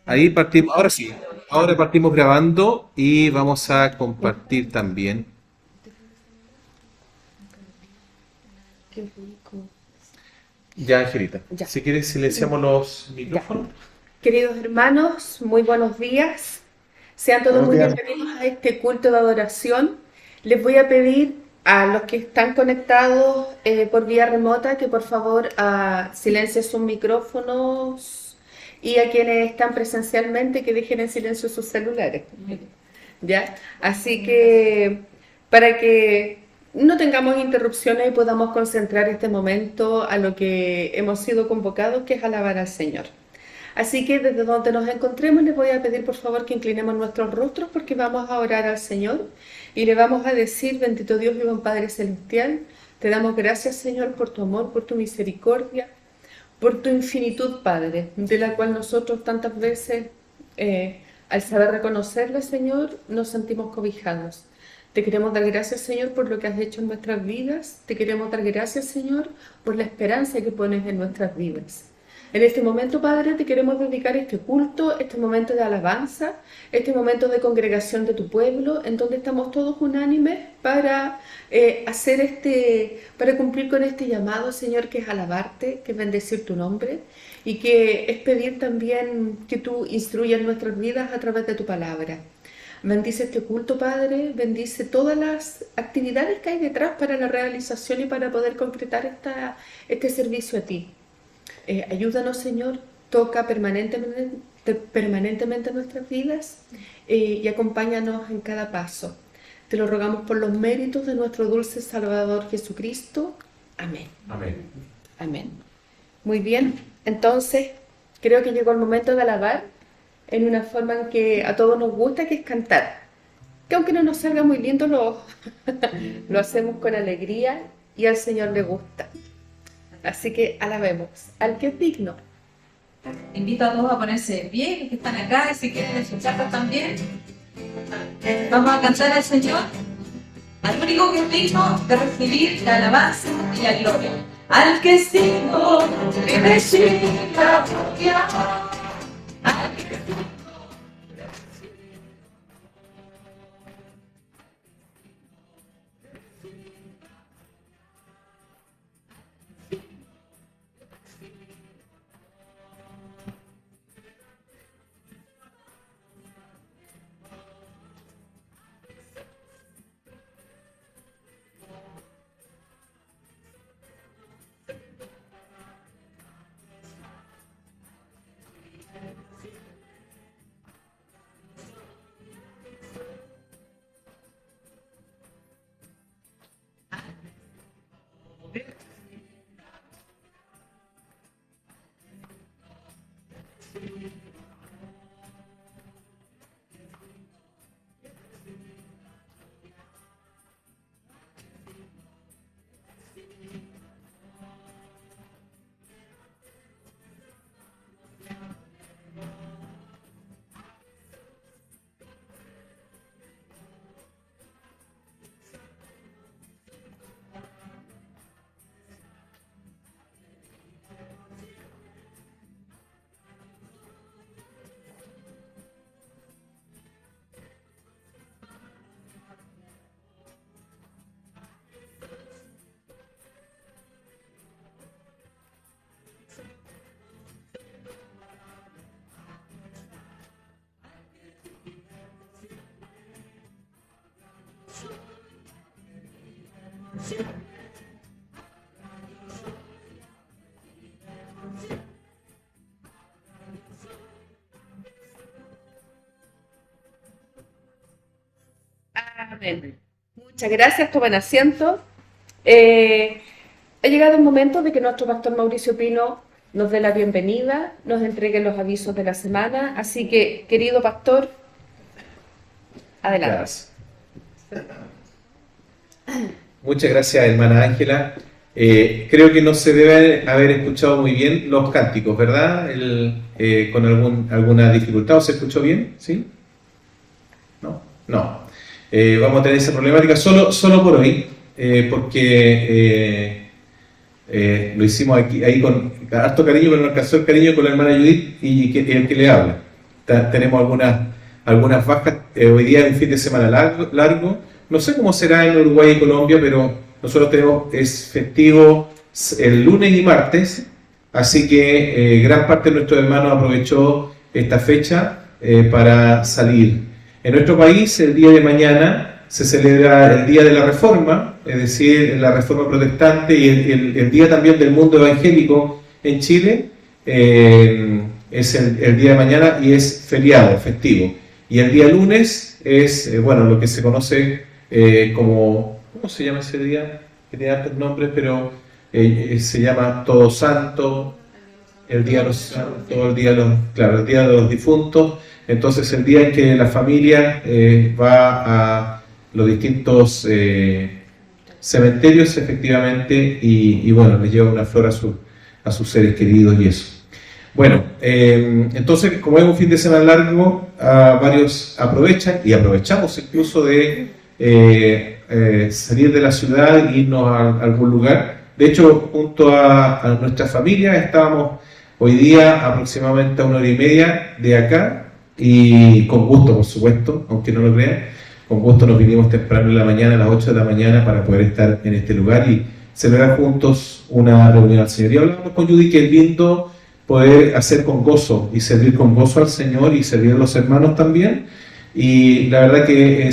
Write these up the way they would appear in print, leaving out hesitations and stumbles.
Ahí partimos, ahora sí, ahora partimos grabando y vamos a compartir también. Qué rico. Ya, Angelita, Ya, si quieres silenciamos los ya. micrófonos. Queridos hermanos, muy buenos días. Sean todos Buenos muy días. bienvenidos a este culto de adoración. Les voy a pedir a los que están conectados por vía remota que por favor silencien sus micrófonos y a quienes están presencialmente que dejen en silencio sus celulares. ¿Ya? Así que para que no tengamos interrupciones y podamos concentrar este momento a lo que hemos sido convocados, que es alabar al Señor. Así que desde donde nos encontremos les voy a pedir por favor que inclinemos nuestros rostros porque vamos a orar al Señor y le vamos a decir: bendito Dios y buen Padre Celestial, te damos gracias, Señor, por tu amor, por tu misericordia, por tu infinitud, Padre, de la cual nosotros tantas veces, al saber reconocerle, Señor, nos sentimos cobijados. Te queremos dar gracias, Señor, por lo que has hecho en nuestras vidas. Te queremos dar gracias, Señor, por la esperanza que pones en nuestras vidas. En este momento, Padre, te queremos dedicar este culto, este momento de alabanza, este momento de congregación de tu pueblo, en donde estamos todos unánimes para para cumplir con este llamado, Señor, que es alabarte, que es bendecir tu nombre y que es pedir también que tú instruyas nuestras vidas a través de tu palabra. Bendice este culto, Padre, bendice todas las actividades que hay detrás para la realización y para poder concretar este servicio a ti. Ayúdanos, Señor, toca permanentemente nuestras vidas y acompáñanos en cada paso. Te lo rogamos por los méritos de nuestro dulce Salvador Jesucristo. Amén. Amén. Amén. Muy bien, entonces creo que llegó el momento de alabar en una forma en que a todos nos gusta, que es cantar. Que aunque no nos salga muy lindo, lo hacemos con alegría y al Señor le gusta. Así que alabemos al que es digno. Invito a todos a ponerse bien, los que están acá, y si quieren escucharlos también. Vamos a cantar al Señor, al único que es digno de recibir la alabanza y la gloria. Al que es digno de recibir la gloria. Al que es digno. Amén. Muchas gracias, tomen asiento. Eh, ha llegado el momento de que nuestro pastor Mauricio Pino nos dé la bienvenida, nos entregue los avisos de la semana. Así que, querido pastor, adelante. Gracias. Muchas gracias, hermana Ángela. Creo que no se debe haber escuchado muy bien los cánticos, ¿verdad? Con alguna dificultad, ¿o se escuchó bien? ¿Sí? ¿No? No. Vamos a tener esa problemática solo por hoy, porque lo hicimos ahí con harto cariño, pero no alcanzó el cariño con la hermana Judith y el que le habla. tenemos algunas bajas. Hoy día es un fin de semana largo. No sé cómo será en Uruguay y Colombia, pero nosotros es festivo el lunes y martes, así que gran parte de nuestros hermanos aprovechó esta fecha para salir. En nuestro país, el día de mañana se celebra el Día de la Reforma, es decir, la Reforma Protestante, y el Día también del Mundo Evangélico en Chile. Es el día de mañana y es feriado, festivo. Y el día lunes es, lo que se conoce como, ¿cómo se llama ese día? Que tiene tantos nombres, pero se llama Todos Santos, el Día de los Santos, el Día de los Difuntos. Entonces, el día en que la familia va a los distintos cementerios, efectivamente, y les lleva una flor a sus seres queridos y eso. Bueno, entonces, como es un fin de semana largo, varios aprovechan, y aprovechamos incluso de salir de la ciudad e irnos a algún lugar. De hecho, junto a nuestra familia, estábamos hoy día aproximadamente a 1 hora y media de acá, y con gusto, por supuesto, aunque no lo crean, con gusto nos vinimos temprano en la mañana, a las 8 de la mañana, para poder estar en este lugar y celebrar juntos una reunión al Señor. Y hablamos con Judy que es lindo poder hacer con gozo y servir con gozo al Señor y servir a los hermanos también. Y la verdad que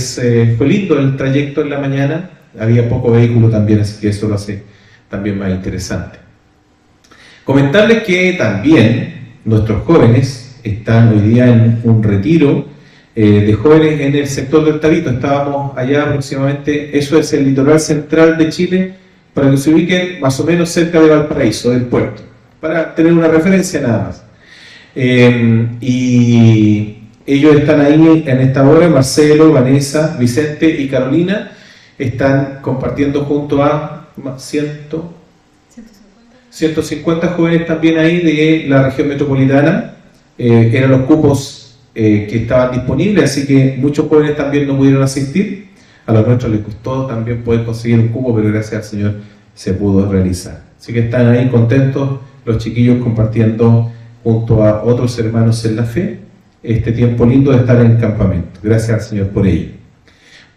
fue lindo el trayecto en la mañana, había poco vehículo también, así que eso lo hace también más interesante. Comentarles que también nuestros jóvenes están hoy día en un retiro de jóvenes en el sector del Tabito. Estábamos allá aproximadamente, eso es el litoral central de Chile, para que se ubiquen más o menos cerca de Valparaíso, del puerto, para tener una referencia nada más. Y ellos están ahí en esta hora, Marcelo, Vanessa, Vicente y Carolina, están compartiendo junto a 150 jóvenes también ahí de la región metropolitana. Eran los cupos que estaban disponibles, así que muchos jóvenes también no pudieron asistir. A los nuestros les costó también poder conseguir un cupo, pero gracias al Señor se pudo realizar. Así que están ahí contentos los chiquillos compartiendo junto a otros hermanos en la fe este tiempo lindo de estar en el campamento. Gracias al Señor por ello.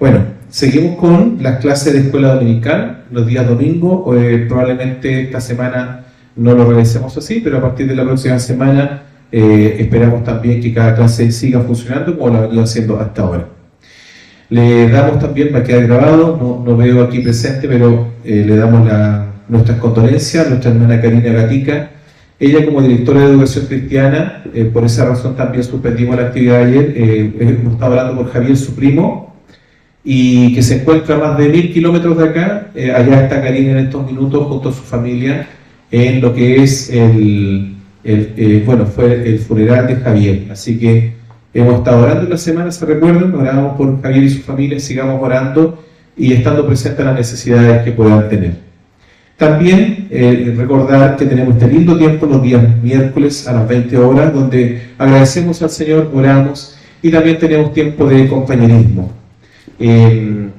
Bueno, seguimos con las clases de escuela dominical los días domingos. Probablemente esta semana no lo realicemos así, pero a partir de la próxima semana esperamos también que cada clase siga funcionando como lo ha venido haciendo hasta ahora. Le damos también, va a quedar grabado, no veo aquí presente, pero le damos nuestras condolencias a nuestra hermana Karina Gatica. Ella, como directora de Educación Cristiana, por esa razón también suspendimos la actividad ayer. Hemos estado hablando por Javier, su primo, y que se encuentra a más de 1000 kilómetros de acá. Allá está Karina en estos minutos junto a su familia en lo que es fue el funeral de Javier. Así que hemos estado orando en la semana, se recuerdan, oramos por Javier y su familia, sigamos orando y estando presentes a las necesidades que puedan tener. También recordar que tenemos este lindo tiempo los días miércoles a las 20 horas, donde agradecemos al Señor, oramos y también tenemos tiempo de compañerismo.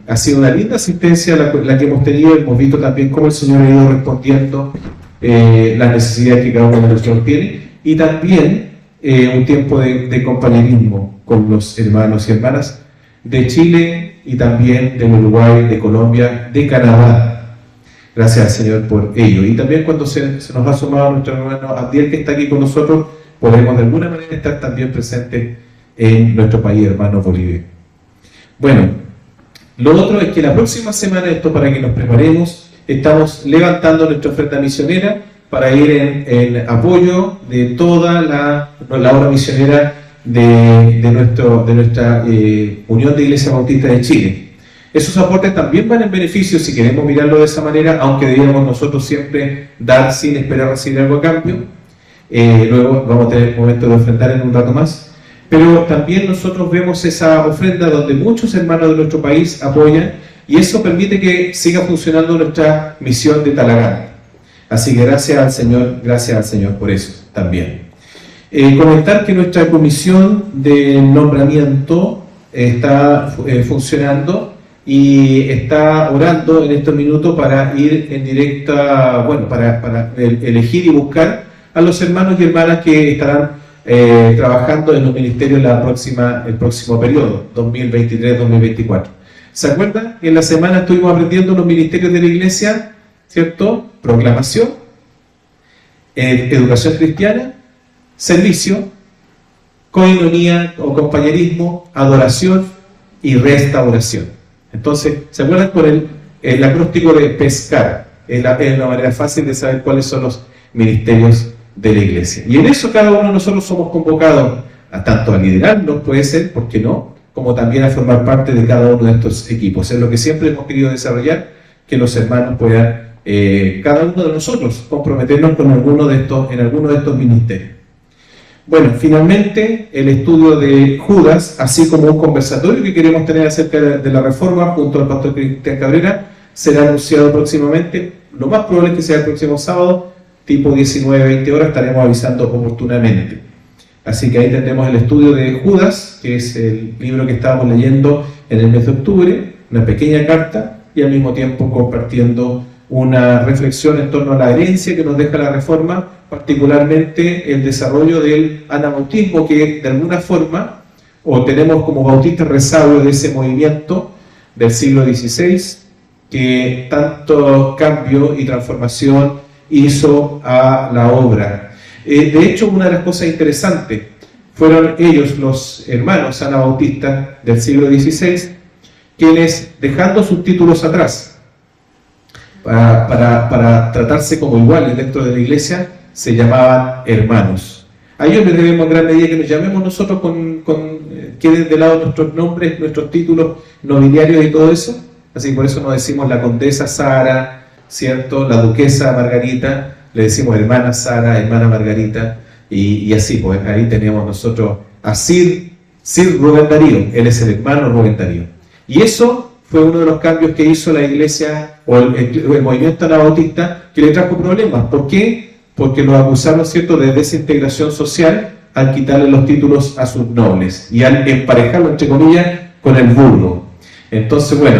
Ha sido una linda asistencia la que hemos tenido, hemos visto también cómo el Señor ha ido respondiendo las necesidades que cada uno de nosotros tiene, y también un tiempo de compañerismo con los hermanos y hermanas de Chile y también del Uruguay, de Colombia, de Canadá. Gracias al Señor por ello. Y también cuando se nos ha sumado nuestro hermano Abdiel, que está aquí con nosotros, podemos de alguna manera estar también presentes en nuestro país hermano Bolivia. Bueno, lo otro es que la próxima semana, esto para que nos preparemos, estamos levantando nuestra oferta misionera para ir en apoyo de toda la obra misionera de nuestra Unión de Iglesia Bautista de Chile. Esos aportes también van en beneficio, si queremos mirarlo de esa manera, aunque debíamos nosotros siempre dar sin esperar recibir algo a cambio. Luego vamos a tener el momento de ofrendar en un rato más. Pero también nosotros vemos esa ofrenda donde muchos hermanos de nuestro país apoyan, y eso permite que siga funcionando nuestra misión de Talagante. Así que gracias al Señor por eso también. Comentar que nuestra comisión de nombramiento está funcionando y está orando en estos minutos para ir en directa, para elegir y buscar a los hermanos y hermanas que estarán trabajando en los ministerios el próximo periodo, 2023-2024. ¿Se acuerdan? En la semana estuvimos aprendiendo los ministerios de la iglesia, ¿cierto? Proclamación, educación cristiana, servicio, coinonía o compañerismo, adoración y restauración. Entonces, ¿se acuerdan con el acróstico de pescar? Es la manera fácil de saber cuáles son los ministerios de la iglesia. Y en eso cada uno de nosotros somos convocados tanto a liderarlos, puede ser, ¿por qué no?, como también a formar parte de cada uno de estos equipos. Es lo que siempre hemos querido desarrollar, que los hermanos puedan, cada uno de nosotros, comprometernos con alguno de estos ministerios. Bueno, finalmente el estudio de Judas, así como un conversatorio que queremos tener acerca de la reforma junto al pastor Cristian Cabrera, será anunciado próximamente. Lo más probable es que sea el próximo sábado, tipo 19-20 horas, estaremos avisando oportunamente. Así que ahí tendremos el estudio de Judas, que es el libro que estábamos leyendo en el mes de octubre, una pequeña carta, y al mismo tiempo compartiendo una reflexión en torno a la herencia que nos deja la reforma, particularmente el desarrollo del anabautismo, que de alguna forma, o tenemos como bautistas resabio de ese movimiento del siglo XVI, que tanto cambio y transformación hizo a la obra. De hecho, una de las cosas interesantes fueron ellos, los hermanos anabautistas del siglo XVI, quienes, dejando sus títulos atrás, para tratarse como iguales dentro de la iglesia, se llamaban hermanos. A ellos les debemos en gran medida que nos llamemos nosotros queden de lado nuestros nombres, nuestros títulos nobiliarios y todo eso. Así que por eso nos decimos la condesa Sara, ¿cierto? La duquesa Margarita, le decimos hermana Sara, hermana Margarita, y así, pues ahí teníamos nosotros a Sir Rubén Darío, él es el hermano Rubén Darío. Y eso fue uno de los cambios que hizo la iglesia, o el movimiento anabautista, que le trajo problemas. ¿Por qué? Porque los acusaron, ¿cierto?, de desintegración social al quitarle los títulos a sus nobles y al emparejarlo, entre comillas, con el burgo. Entonces, bueno,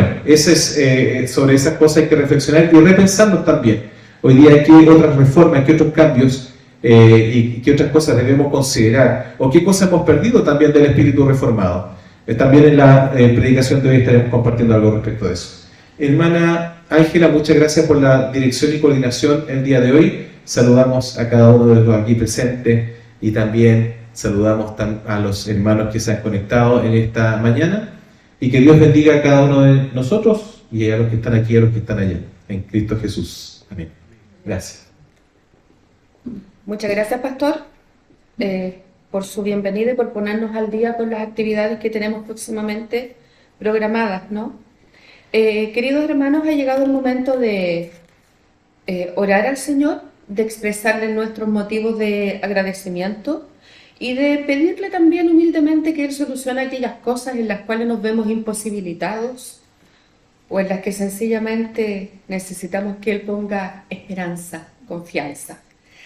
sobre esas cosas hay que reflexionar y repensarnos también. Hoy día, ¿qué otras reformas, qué otros cambios y qué otras cosas debemos considerar? ¿O qué cosas hemos perdido también del espíritu reformado? También en la predicación de hoy estaremos compartiendo algo respecto de eso. Hermana Ángela, muchas gracias por la dirección y coordinación el día de hoy. Saludamos a cada uno de los aquí presentes y también saludamos a los hermanos que se han conectado en esta mañana. Y que Dios bendiga a cada uno de nosotros y a los que están aquí y a los que están allá. En Cristo Jesús. Amén. Gracias. Muchas gracias, pastor, por su bienvenida y por ponernos al día con las actividades que tenemos próximamente programadas, ¿no? Queridos hermanos, ha llegado el momento de orar al Señor, de expresarle nuestros motivos de agradecimiento y de pedirle también humildemente que Él solucione aquellas cosas en las cuales nos vemos imposibilitados o en las que sencillamente necesitamos que Él ponga esperanza, confianza.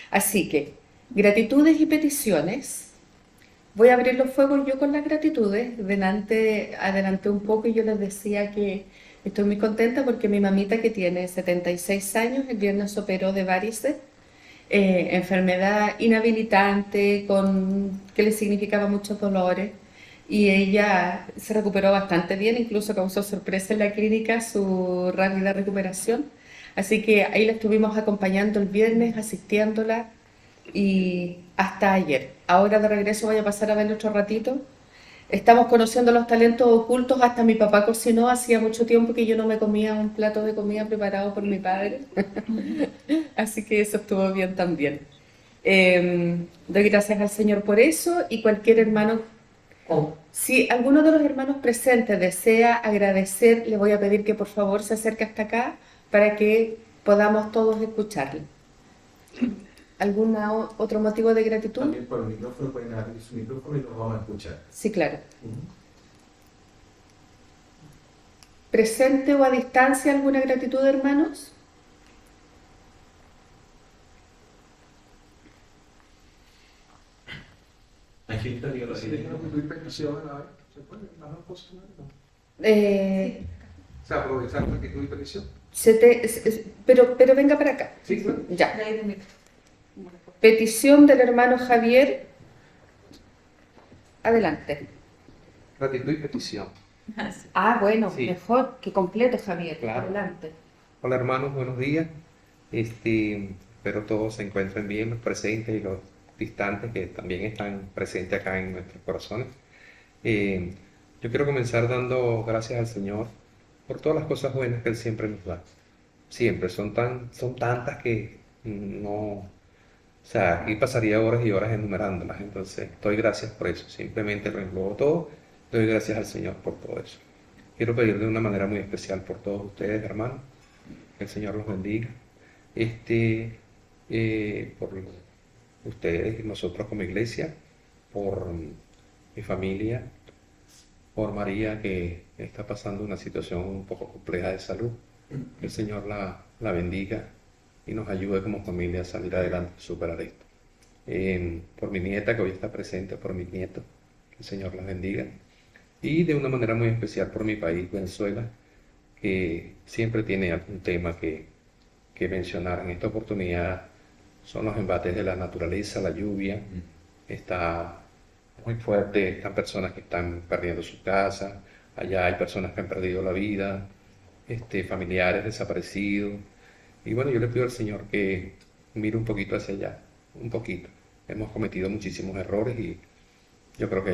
Así que, gratitudes y peticiones. Voy a abrir los fuegos yo con las gratitudes. Adelanté un poco y yo les decía que estoy muy contenta porque mi mamita, que tiene 76 años, el viernes operó de varices, enfermedad inhabilitante que le significaba muchos dolores, y ella se recuperó bastante bien, incluso causó sorpresa en la clínica su rápida recuperación. Así que ahí la estuvimos acompañando el viernes, asistiéndola, y hasta ayer. Ahora de regreso voy a pasar a verla otro ratito. Estamos conociendo los talentos ocultos. Hasta mi papá cocinó. Hacía mucho tiempo que yo no me comía un plato de comida preparado por mi padre. Así que eso estuvo bien también. Doy gracias al Señor por eso, y cualquier hermano, si alguno de los hermanos presentes desea agradecer, le voy a pedir que por favor se acerque hasta acá para que podamos todos escucharle. ¿Algún otro motivo de gratitud? También por el micrófono, pueden abrir su micrófono y los vamos a escuchar. Sí, claro. ¿Presente o a distancia alguna gratitud, hermanos? Angelita, dígalo así. Aprovechar la actitud y petición. Pero venga para acá. Sí, claro. Ya. Petición del hermano Javier Adelante. Gratitud y petición. Ah, bueno, Sí. mejor que completo, Javier. Claro. Adelante. Hola hermanos, buenos días. Espero todos se encuentren bien, los presentes y los distantes que también están presentes acá en nuestros corazones. Eh, yo quiero comenzar dando gracias al Señor por todas las cosas buenas que Él siempre nos da. Siempre, son tantas que no, o sea, aquí pasaría horas y horas enumerándolas. Entonces, doy gracias por eso. Simplemente lo englobo todo. Doy gracias al Señor por todo eso. Quiero pedir de una manera muy especial por todos ustedes, hermanos. Que el Señor los bendiga. Por ustedes y nosotros como iglesia, por mi familia, por María que está pasando una situación un poco compleja de salud. Que el Señor la bendiga y nos ayude como familia a salir adelante y superar esto. Por mi nieta que hoy está presente, por mis nietos, que el Señor las bendiga. Y de una manera muy especial por mi país, Venezuela, que siempre tiene algún tema que mencionar. En esta oportunidad son los embates de la naturaleza, la lluvia, está muy fuerte, están personas que están perdiendo su casa, allá hay personas que han perdido la vida, familiares desaparecidos. Y bueno, yo le pido al Señor que mire un poquito hacia allá, un poquito. Hemos cometido muchísimos errores y yo creo que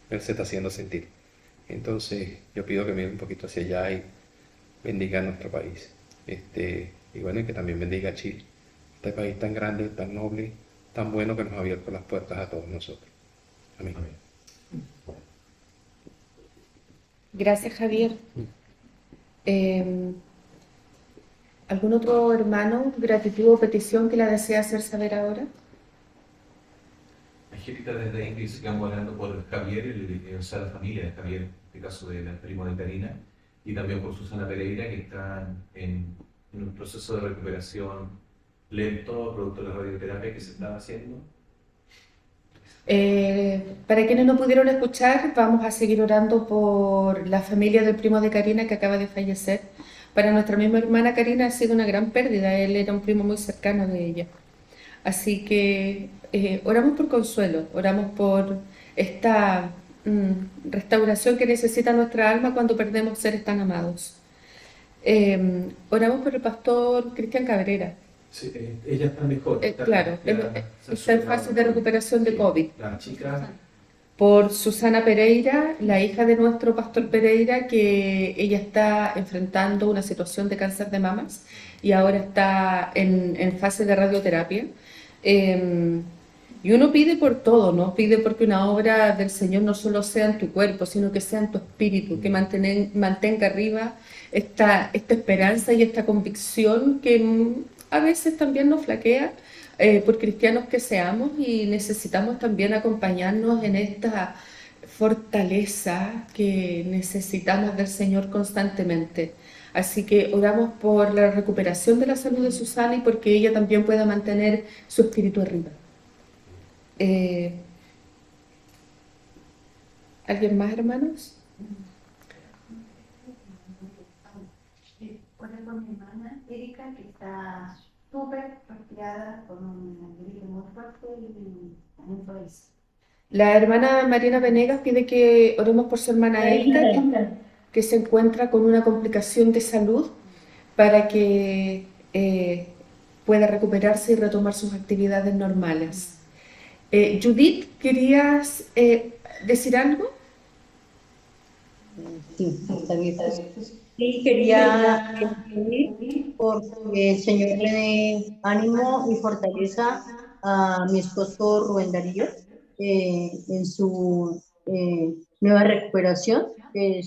Él se está haciendo sentir. Entonces, yo pido que mire un poquito hacia allá y bendiga a nuestro país. Y bueno, y que también bendiga a Chile. Este país tan grande, tan noble, tan bueno que nos ha abierto las puertas a todos nosotros. Amén. Gracias, Javier. Eh, ¿Algún otro hermano, gratitud o petición que la desea hacer saber ahora? Angelita, desde ahí que sigamos hablando por Javier, o sea, la familia de Javier, en este caso del primo de Karina, y también por Susana Pereira, que está en un proceso de recuperación lento, producto de la radioterapia que se estaba haciendo. Para quienes no pudieron escuchar, vamos a seguir orando por la familia del primo de Karina que acaba de fallecer. Para nuestra misma hermana Karina ha sido una gran pérdida, él era un primo muy cercano de ella. Así que oramos por consuelo, oramos por esta restauración que necesita nuestra alma cuando perdemos seres tan amados. Oramos por el pastor Cristian Cabrera. Sí, ella está mejor. Claro, está en fase de recuperación de COVID. La chica. Por Susana Pereira, la hija de nuestro pastor Pereira, que ella está enfrentando una situación de cáncer de mamas y ahora está en fase de radioterapia. Y uno pide por todo, ¿no? Pide porque una obra del Señor no solo sea en tu cuerpo, sino que sea en tu espíritu, que mantenga arriba esta esperanza y esta convicción que a veces también nos flaquea, por cristianos que seamos, y necesitamos también acompañarnos en esta fortaleza que necesitamos del Señor constantemente. Así que oramos por la recuperación de la salud de Susana y porque ella también pueda mantener su espíritu arriba. ¿Alguien más, hermanos? Por ejemplo, mi hermana Erika, que está súper resfriada con un gripe muy fuerte y también por eso. La hermana Mariana Venegas pide que oremos por su hermana Erika, que se encuentra con una complicación de salud, para que pueda recuperarse y retomar sus actividades normales. Judith, ¿querías decir algo? Sí, está bien. Sí, quería pedir porque el Señor le dé ánimo y fortaleza a mi esposo Rubén Darío en su nueva recuperación, que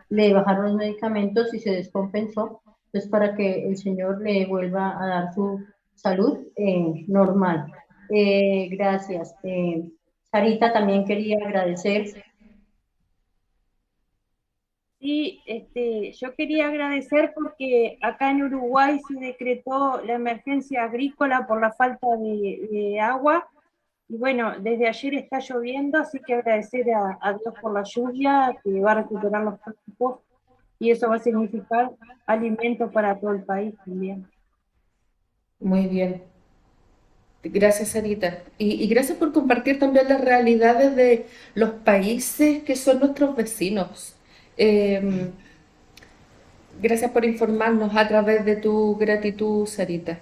le bajaron los medicamentos y se descompensó, entonces para que el Señor le vuelva a dar su salud normal. Gracias. Sarita, también quería agradecer. Sí, yo quería agradecer porque acá en Uruguay se decretó la emergencia agrícola por la falta de agua. Y bueno, desde ayer está lloviendo, así que agradecer a Dios por la lluvia, que va a recuperar los campos, y eso va a significar alimento para todo el país también. Muy bien. Gracias, Sarita. Y gracias por compartir también las realidades de los países que son nuestros vecinos. Eh, Gracias por informarnos a través de tu gratitud, Sarita.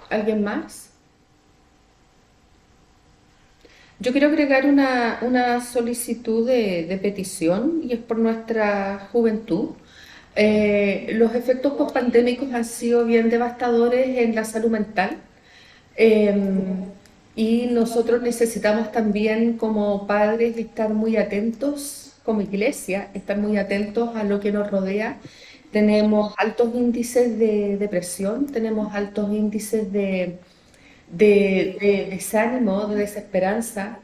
¿Alguien más? Yo quiero agregar una solicitud de petición y es por nuestra juventud. Los efectos pospandémicos han sido bien devastadores en la salud mental. Y nosotros necesitamos también como padres estar muy atentos, como iglesia, estar muy atentos a lo que nos rodea. Tenemos altos índices de depresión, tenemos altos índices de desánimo, de desesperanza.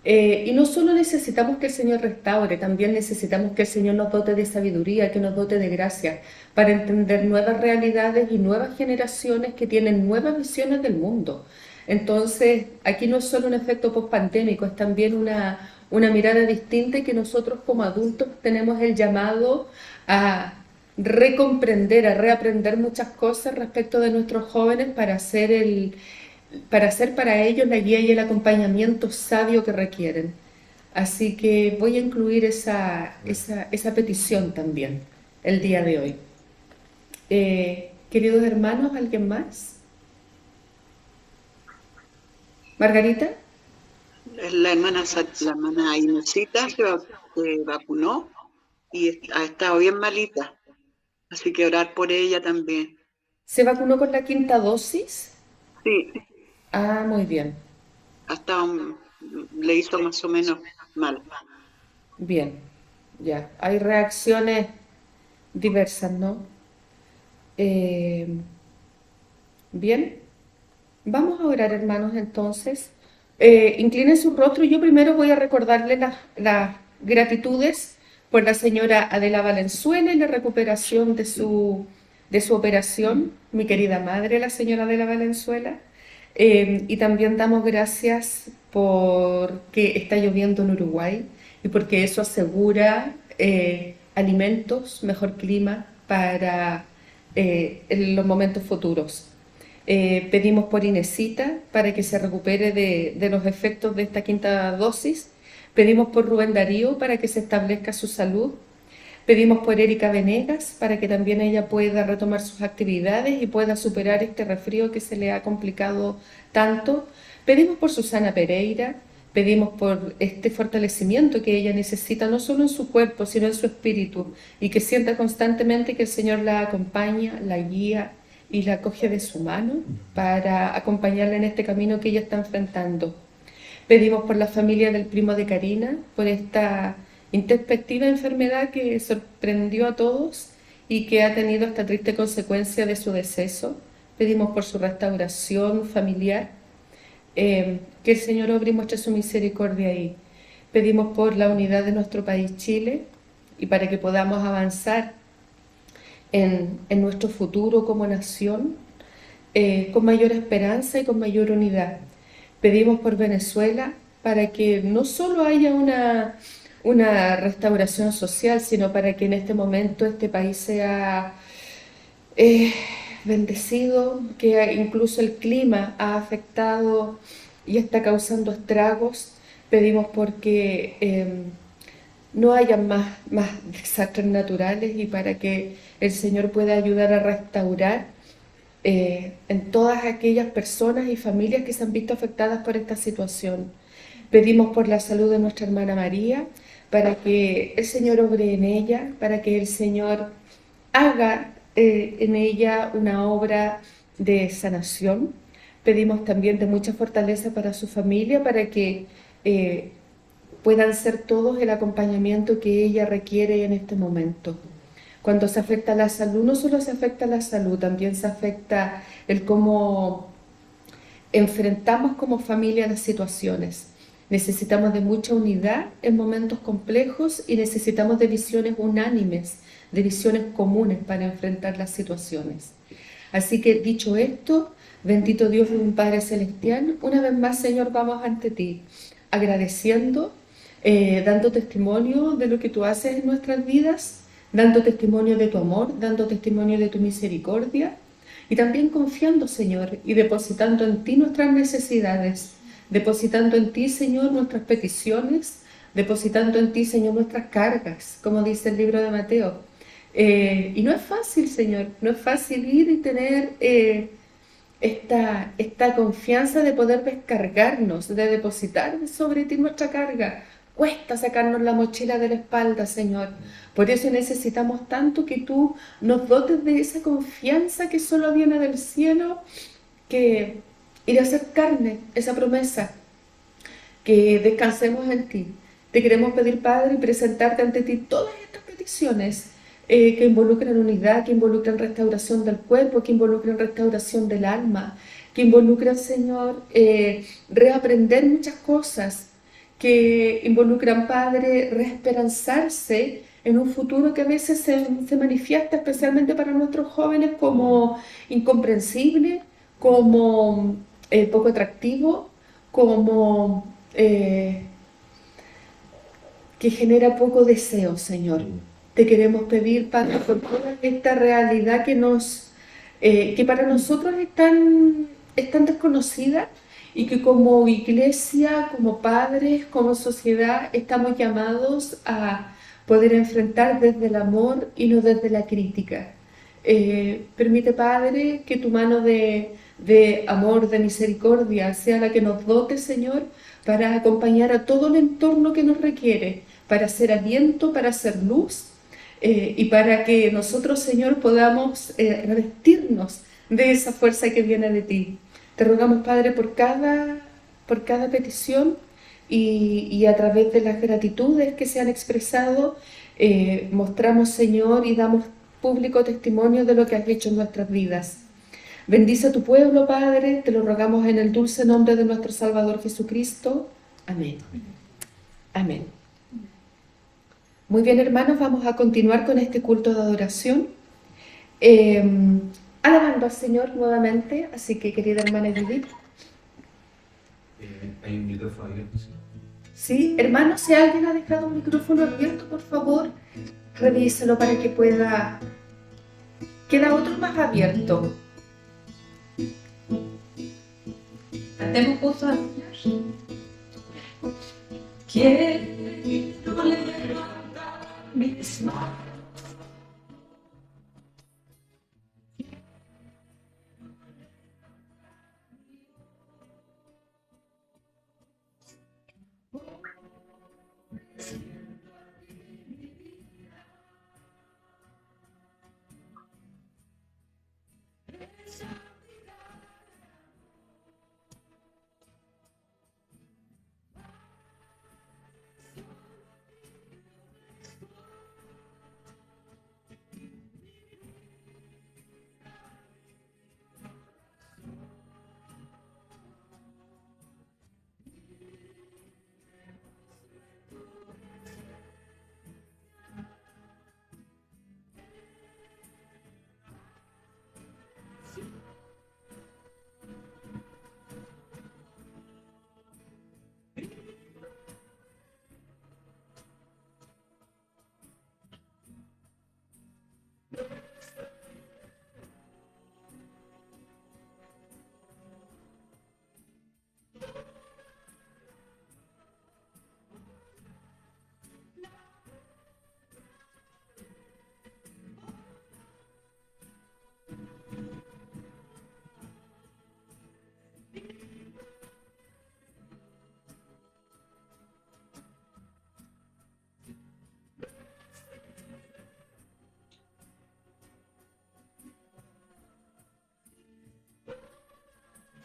Y no solo necesitamos que el Señor restaure, también necesitamos que el Señor nos dote de sabiduría, que nos dote de gracia, para entender nuevas realidades y nuevas generaciones que tienen nuevas visiones del mundo. Entonces, aquí no es solo un efecto post-pandémico, es también una mirada distinta y que nosotros como adultos tenemos el llamado a recomprender, a reaprender muchas cosas respecto de nuestros jóvenes para hacer para ellos la guía y el acompañamiento sabio que requieren. Así que voy a incluir esa petición también el día de hoy. Queridos hermanos, ¿alguien más? ¿Margarita? La hermana Inesita se vacunó y ha estado bien malita, así que orar por ella también. ¿Se vacunó con la 5ª dosis? Sí. Ah, muy bien. Hasta le hizo más o menos mal. Bien, ya. Hay reacciones diversas, ¿no? Bien. Vamos a orar, hermanos, entonces. Inclinen su rostro y yo primero voy a recordarle las gratitudes por la señora Adela Valenzuela y la recuperación de su operación, mi querida madre, la señora Adela Valenzuela. Y también damos gracias porque está lloviendo en Uruguay y porque eso asegura alimentos, mejor clima para en los momentos futuros. Pedimos por Inesita para que se recupere de los efectos de esta 5ª dosis. Pedimos por Rubén Darío para que se establezca su salud. Pedimos por Erika Venegas para que también ella pueda retomar sus actividades y pueda superar este resfrío que se le ha complicado tanto. Pedimos por Susana Pereira, pedimos por este fortalecimiento que ella necesita, no solo en su cuerpo, sino en su espíritu, y que sienta constantemente que el Señor la acompaña, la guía y la coge de su mano para acompañarla en este camino que ella está enfrentando. Pedimos por la familia del primo de Karina, por esta introspectiva enfermedad que sorprendió a todos y que ha tenido esta triste consecuencia de su deceso. Pedimos por su restauración familiar, que el Señor obre y muestre su misericordia ahí. Pedimos por la unidad de nuestro país Chile y para que podamos avanzar en nuestro futuro como nación con mayor esperanza y con mayor unidad. Pedimos por Venezuela para que no solo haya una restauración social, sino para que en este momento este país sea bendecido, que incluso el clima ha afectado y está causando estragos. Pedimos porque no haya más desastres naturales y para que el Señor pueda ayudar a restaurar en todas aquellas personas y familias que se han visto afectadas por esta situación. Pedimos por la salud de nuestra hermana María, para que el Señor obre en ella, para que el Señor haga en ella una obra de sanación. Pedimos también de mucha fortaleza para su familia, para que puedan ser todos el acompañamiento que ella requiere en este momento. Cuando se afecta la salud, no solo se afecta la salud, también se afecta el cómo enfrentamos como familia las situaciones. Necesitamos de mucha unidad en momentos complejos y necesitamos de visiones unánimes, de visiones comunes para enfrentar las situaciones. Así que dicho esto, bendito Dios y un Padre Celestial, una vez más, Señor, vamos ante ti, agradeciendo, dando testimonio de lo que tú haces en nuestras vidas, dando testimonio de tu amor, dando testimonio de tu misericordia y también confiando, Señor, y depositando en ti nuestras necesidades, depositando en ti, Señor, nuestras peticiones, depositando en ti, Señor, nuestras cargas, como dice el libro de Mateo. Y no es fácil, Señor, no es fácil ir y tener esta confianza de poder descargarnos, de depositar sobre ti nuestra carga. Cuesta sacarnos la mochila de la espalda, Señor. Por eso necesitamos tanto que tú nos dotes de esa confianza que solo viene del cielo, que ir a hacer carne, esa promesa, que descansemos en ti. Te queremos pedir, Padre, y presentarte ante ti todas estas peticiones que involucran unidad, que involucran restauración del cuerpo, que involucran restauración del alma, que involucran, Señor, reaprender muchas cosas, que involucran, Padre, reesperanzarse en un futuro que a veces se manifiesta, especialmente para nuestros jóvenes, como incomprensible, como poco atractivo, como que genera poco deseo, Señor. Te queremos pedir, Padre, por toda esta realidad que para nosotros es tan desconocida y que como iglesia, como padres, como sociedad, estamos llamados a poder enfrentar desde el amor y no desde la crítica. Permite, Padre, que tu mano de amor, de misericordia, sea la que nos dote, Señor, para acompañar a todo el entorno que nos requiere, para ser aliento, para ser luz, y para que nosotros, Señor, podamos revestirnos de esa fuerza que viene de ti. Te rogamos, Padre, por cada petición y a través de las gratitudes que se han expresado, mostramos, Señor, y damos público testimonio de lo que has hecho en nuestras vidas. Bendice a tu pueblo, Padre, te lo rogamos en el dulce nombre de nuestro Salvador Jesucristo. Amén. Amén. Muy bien, hermanos, vamos a continuar con este culto de adoración, alabando al Señor nuevamente. Así que, querida hermana Judith. Hay un micrófono abierto. Sí, hermanos, si alguien ha dejado un micrófono abierto, por favor, revíselo para que pueda... Queda otro más abierto. Cantemos juntos al Señor. Quiero levantar mis manos.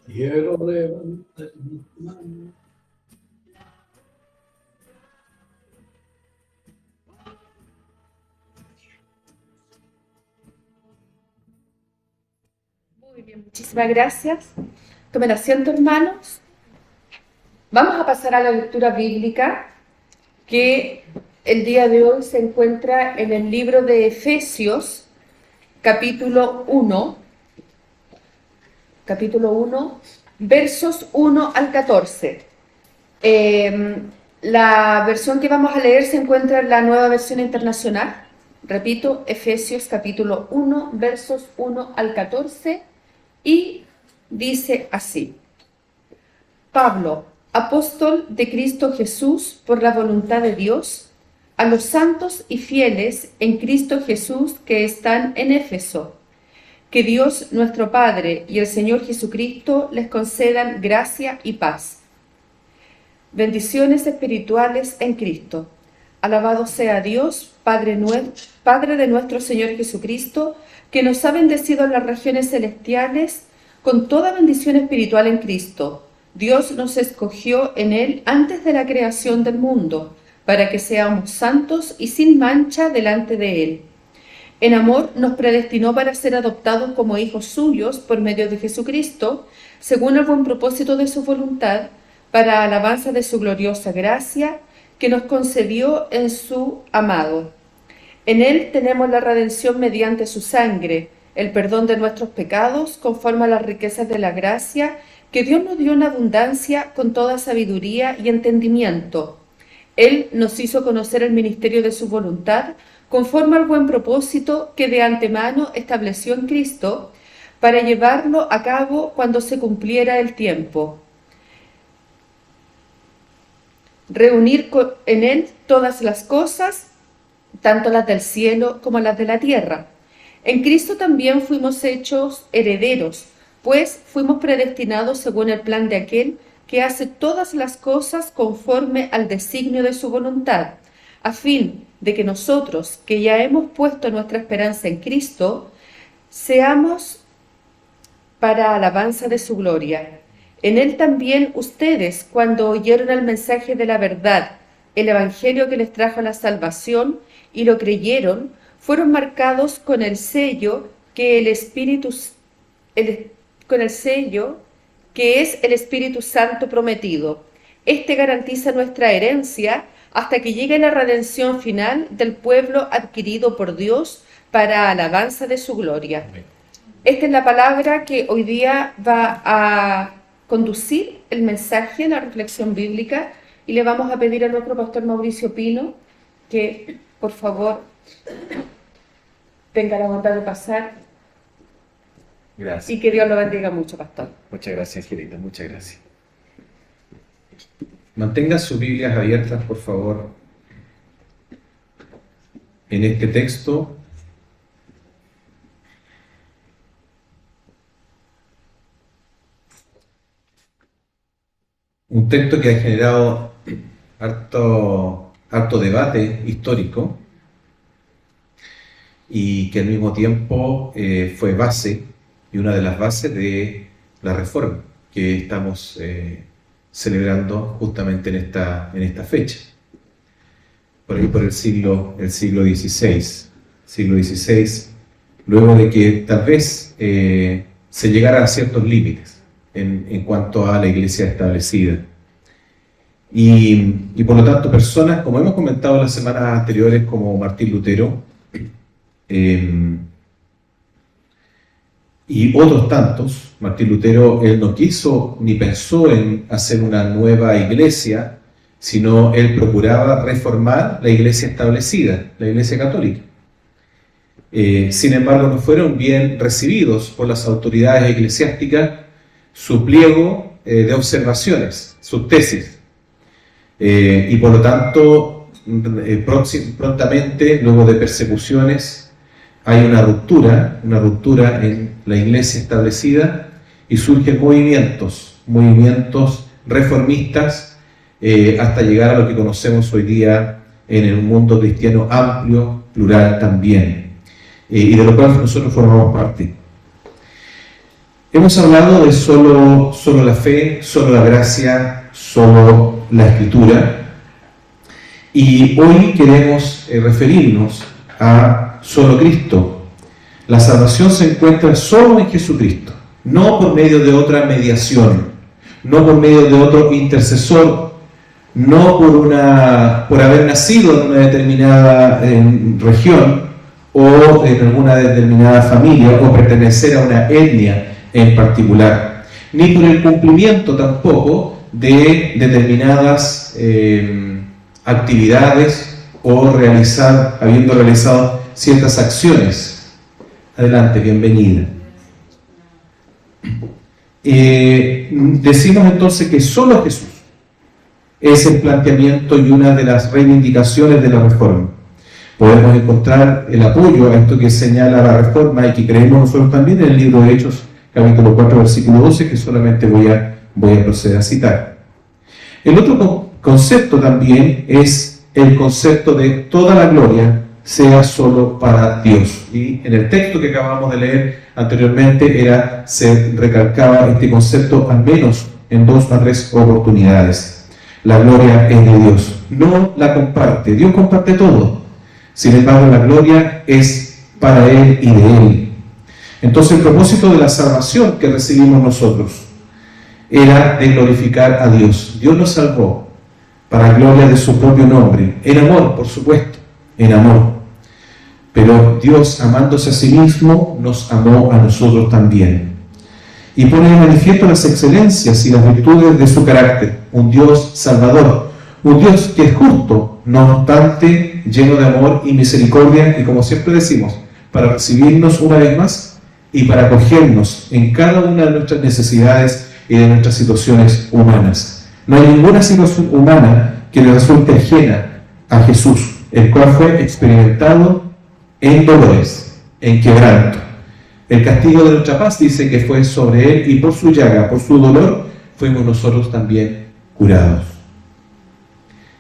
Quiero levantar mis manos. Muy bien, muchísimas gracias. Tomen asiento, hermanos. Vamos a pasar a la lectura bíblica que el día de hoy se encuentra en el libro de Efesios, capítulo 1, versos 1 al 14. La versión que vamos a leer se encuentra en la Nueva Versión Internacional Repito, Efesios capítulo 1, versos 1 al 14, y dice así: Pablo, apóstol de Cristo Jesús por la voluntad de Dios, a los santos y fieles en Cristo Jesús que están en Éfeso, que Dios nuestro Padre y el Señor Jesucristo les concedan gracia y paz. Bendiciones espirituales en Cristo. Alabado sea Dios, Padre de nuestro Señor Jesucristo, que nos ha bendecido en las regiones celestiales con toda bendición espiritual en Cristo. Dios nos escogió en Él antes de la creación del mundo, para que seamos santos y sin mancha delante de Él. En amor nos predestinó para ser adoptados como hijos suyos por medio de Jesucristo, según el buen propósito de su voluntad, para alabanza de su gloriosa gracia, que nos concedió en su amado. En Él tenemos la redención mediante su sangre, el perdón de nuestros pecados, conforme a las riquezas de la gracia, que Dios nos dio en abundancia con toda sabiduría y entendimiento. Él nos hizo conocer el ministerio de su voluntad, conforme al buen propósito que de antemano estableció en Cristo, para llevarlo a cabo cuando se cumpliera el tiempo. Reunir en Él todas las cosas, tanto las del cielo como las de la tierra. En Cristo también fuimos hechos herederos, pues fuimos predestinados según el plan de aquel que hace todas las cosas conforme al designio de su voluntad, a fin de que nosotros, que ya hemos puesto nuestra esperanza en Cristo, seamos para alabanza de su gloria. En Él también ustedes, cuando oyeron el mensaje de la verdad, el evangelio que les trajo la salvación, y lo creyeron, fueron marcados con el sello que es el Espíritu Santo prometido. Este garantiza nuestra herencia hasta que llegue la redención final del pueblo adquirido por Dios para alabanza de su gloria. Esta es la palabra que hoy día va a conducir el mensaje, la reflexión bíblica, y le vamos a pedir a nuestro pastor Mauricio Pino que, por favor, tenga la bondad de pasar. Gracias. Y que Dios lo bendiga mucho, pastor. Muchas gracias, Angelita, muchas gracias. Mantengan sus Biblias abiertas, por favor, en este texto. Un texto que ha generado harto debate histórico y que al mismo tiempo fue base y una de las bases de la reforma que estamos celebrando justamente en esta fecha, por ahí por el siglo XVI, luego de que tal vez se llegara a ciertos límites en cuanto a la iglesia establecida. Y por lo tanto personas, como hemos comentado en las semanas anteriores, como Martín Lutero, y otros tantos. Martín Lutero, él no quiso ni pensó en hacer una nueva iglesia, sino él procuraba reformar la iglesia establecida, la iglesia católica. Sin embargo, no fueron bien recibidos por las autoridades eclesiásticas su pliego de observaciones, sus tesis. Y por lo tanto, prontamente, luego de persecuciones, hay una ruptura en la iglesia establecida y surgen movimientos reformistas hasta llegar a lo que conocemos hoy día en el mundo cristiano amplio, plural también, y de lo cual nosotros formamos parte. Hemos hablado de solo la fe, solo la gracia, solo la escritura, y hoy queremos referirnos a solo Cristo. La salvación se encuentra solo en Jesucristo, no por medio de otra mediación, no por medio de otro intercesor, no por haber nacido en una determinada región o en alguna determinada familia o pertenecer a una etnia en particular, ni por el cumplimiento tampoco de determinadas actividades o habiendo realizado ciertas acciones. Adelante, bienvenida. Decimos entonces que solo Jesús es el planteamiento y una de las reivindicaciones de la Reforma. Podemos encontrar el apoyo a esto que señala la Reforma y que creemos nosotros también en el libro de Hechos, capítulo 4, versículo 12, que solamente voy a proceder a citar. El otro concepto también es el concepto de toda la gloria sea solo para Dios. Y en el texto que acabamos de leer anteriormente se recalcaba este concepto al menos en 2 a 3 oportunidades. La gloria es de Dios, no la comparte. Dios comparte todo. Sin embargo, la gloria es para Él y de Él. Entonces, el propósito de la salvación que recibimos nosotros era de glorificar a Dios. Dios nos salvó para gloria de su propio nombre, en amor, por supuesto, en amor. Pero Dios, amándose a sí mismo, nos amó a nosotros también. Y pone de manifiesto las excelencias y las virtudes de su carácter. Un Dios salvador, un Dios que es justo, no obstante, lleno de amor y misericordia, y como siempre decimos, para recibirnos una vez más y para acogernos en cada una de nuestras necesidades y de nuestras situaciones humanas. No hay ninguna situación humana que le resulte ajena a Jesús, el cual fue experimentado en dolores, en quebranto. El castigo de nuestra paz dice que fue sobre Él y por su llaga, por su dolor, fuimos nosotros también curados.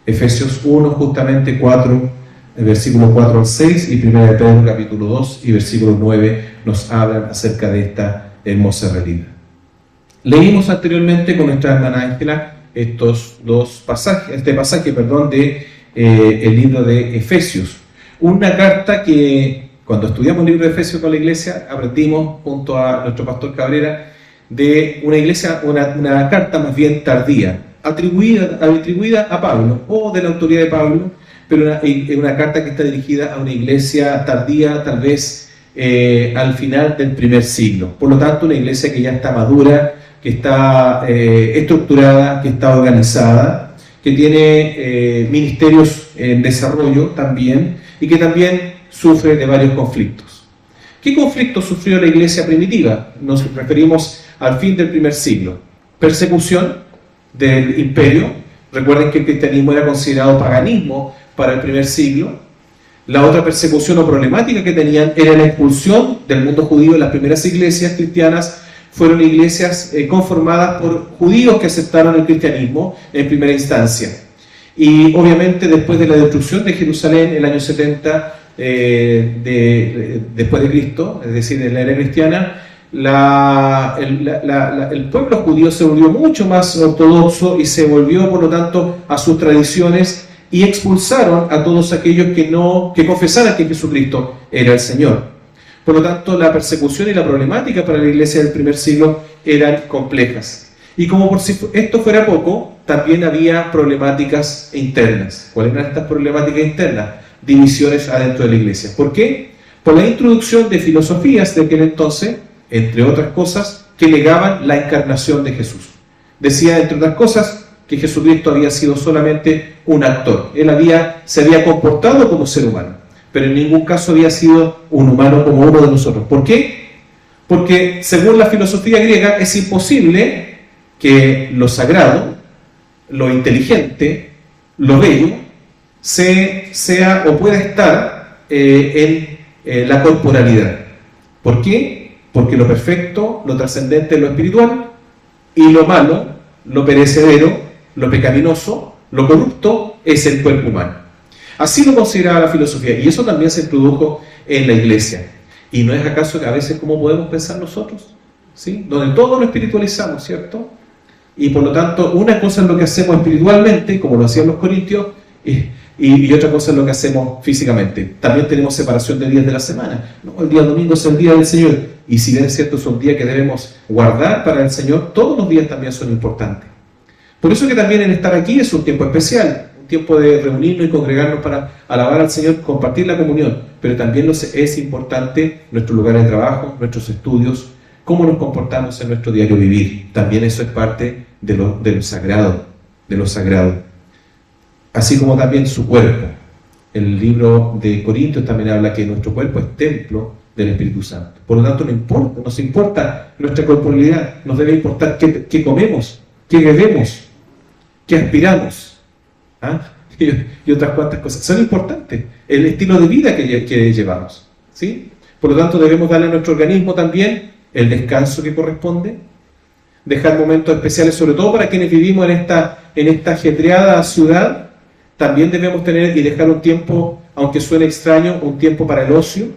Efesios 1, justamente 4, el versículo 4 al 6 y 1 de Pedro capítulo 2 y versículo 9 nos hablan acerca de esta hermosa realidad. Leímos anteriormente con nuestra hermana Ángela estos dos pasajes, de el libro de Efesios. Una carta que cuando estudiamos el libro de Efesios con la iglesia aprendimos junto a nuestro pastor Cabrera de una iglesia, una carta más bien tardía, atribuida a Pablo o de la autoría de Pablo, pero una carta que está dirigida a una iglesia tardía, tal vez al final del primer siglo. Por lo tanto, una iglesia que ya está madura, que está estructurada, que está organizada, que tiene ministerios en desarrollo también y que también sufre de varios conflictos. ¿Qué conflictos sufrió la iglesia primitiva? Nos referimos al fin del primer siglo. Persecución del imperio. Recuerden que el cristianismo era considerado paganismo para el primer siglo. La otra persecución o problemática que tenían era la expulsión del mundo judío. Las primeras iglesias cristianas fueron iglesias conformadas por judíos que aceptaron el cristianismo en primera instancia. Y obviamente después de la destrucción de Jerusalén, el año 70 después de Cristo, es decir, en la era cristiana, el pueblo judío se volvió mucho más ortodoxo y se volvió, por lo tanto, a sus tradiciones y expulsaron a todos aquellos que confesaran que Jesucristo era el Señor. Por lo tanto, la persecución y la problemática para la iglesia del primer siglo eran complejas. Y como por si esto fuera poco, también había problemáticas internas. ¿Cuáles eran estas problemáticas internas? Divisiones adentro de la iglesia. ¿Por qué? Por la introducción de filosofías de aquel entonces, entre otras cosas, que negaban la encarnación de Jesús. Decía, entre otras cosas, que Jesucristo había sido solamente un actor. Él se había comportado como ser humano, pero en ningún caso había sido un humano como uno de nosotros. ¿Por qué? Porque según la filosofía griega es imposible que lo sagrado, lo inteligente, lo bello, sea o pueda estar en la corporalidad. ¿Por qué? Porque lo perfecto, lo trascendente es lo espiritual, y lo malo, lo perecedero, lo pecaminoso, lo corrupto es el cuerpo humano. Así lo consideraba la filosofía, y eso también se introdujo en la iglesia. ¿Y no es acaso que a veces como podemos pensar nosotros? ¿Sí? Donde todo lo espiritualizamos, ¿cierto? Y por lo tanto, una cosa es lo que hacemos espiritualmente, como lo hacían los corintios, y otra cosa es lo que hacemos físicamente. También tenemos separación de días de la semana. No, el día domingo es el día del Señor. Y si bien es cierto, es un día que debemos guardar para el Señor, todos los días también son importantes. Por eso que también el estar aquí es un tiempo especial, un tiempo de reunirnos y congregarnos para alabar al Señor, compartir la comunión. Pero también es importante nuestro lugar de trabajo, nuestros estudios, cómo nos comportamos en nuestro diario vivir. También eso es parte de lo sagrado, Así como también su cuerpo. El libro de Corintios también habla que nuestro cuerpo es templo del Espíritu Santo. Por lo tanto, nos importa nuestra corporalidad, nos debe importar qué comemos, qué bebemos, qué aspiramos, ¿ah? Y otras cuantas cosas. Son importantes. El estilo de vida que llevamos, ¿sí? Por lo tanto, debemos darle a nuestro organismo también el descanso que corresponde, dejar momentos especiales, sobre todo para quienes vivimos en esta ajetreada ciudad. También debemos tener y dejar un tiempo, aunque suene extraño, un tiempo para el ocio.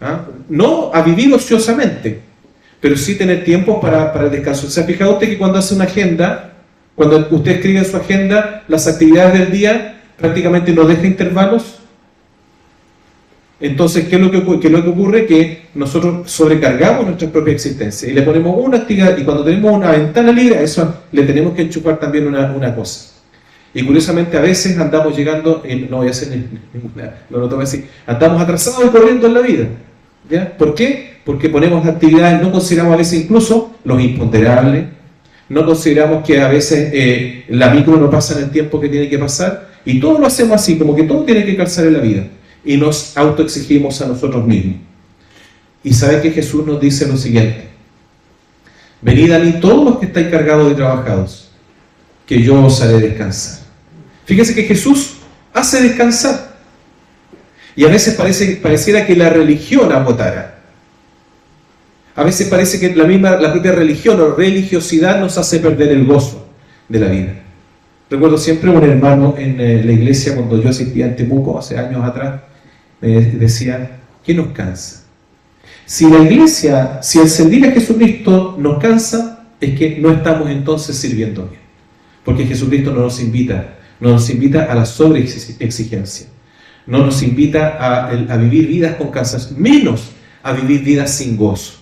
¿Ah? No a vivir ociosamente, pero sí tener tiempo para el descanso. ¿Se ha fijado usted que cuando hace una agenda, cuando usted escribe en su agenda las actividades del día, prácticamente no deja intervalos? Entonces, ¿qué es lo que ocurre? Que nosotros sobrecargamos nuestra propia existencia y le ponemos una actividad, y cuando tenemos una ventana libre, a eso le tenemos que enchufar también una cosa. Y curiosamente a veces andamos llegando, no voy a hacer ninguna, no lo tomo así, andamos atrasados y corriendo en la vida. ¿Ya? ¿Por qué? Porque ponemos actividades, no consideramos a veces incluso los imponderables, no consideramos que a veces la micro no pasa en el tiempo que tiene que pasar, y todo lo hacemos así, como que todo tiene que calzar en la vida, y nos autoexigimos a nosotros mismos. Y sabe que Jesús nos dice lo siguiente: venid a mí todos los que estáis cargados y trabajados, que yo os haré descansar. Fíjese que Jesús hace descansar. Y a veces pareciera que la religión agotara. A veces parece que la propia religión o religiosidad nos hace perder el gozo de la vida. Recuerdo siempre un hermano en la iglesia, cuando yo asistía en Temuco, hace años atrás, me decía: ¿qué nos cansa? Si la iglesia, si el servir a Jesucristo nos cansa, es que no estamos entonces sirviendo bien. Porque Jesucristo no nos invita a la sobreexigencia, no nos invita a vivir vidas con cansancio, menos a vivir vidas sin gozo.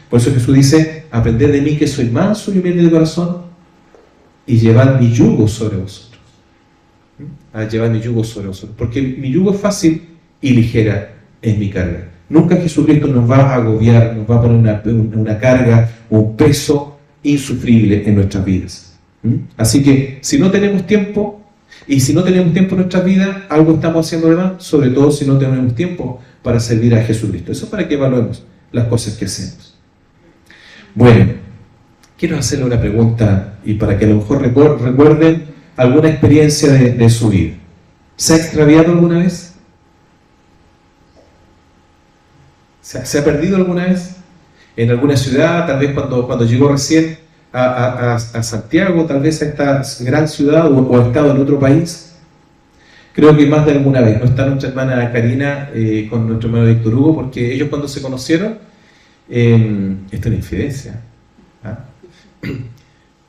Por eso Jesús dice: aprended de mí que soy manso y humilde de corazón, y llevad mi yugo sobre vosotros. Llevad mi yugo sobre vosotros, porque mi yugo es fácil y ligera es mi carga. Nunca Jesucristo nos va a agobiar, nos va a poner una carga, un peso insufrible en nuestras vidas. Así que si no tenemos tiempo, y si no tenemos tiempo en nuestras vidas, algo estamos haciendo de mal, sobre todo si no tenemos tiempo para servir a Jesucristo. Eso es para que evaluemos las cosas que hacemos. Bueno, quiero hacerle una pregunta, y para que a lo mejor recuerden alguna experiencia de su vida. ¿Se ha extraviado alguna vez? ¿Se ha perdido alguna vez? ¿En alguna ciudad? Tal vez cuando llegó recién a Santiago, tal vez a esta gran ciudad, o ha estado en otro país. Creo que más de alguna vez. No está nuestra hermana Karina con nuestro hermano Víctor Hugo, porque ellos cuando se conocieron, esto es una infidencia,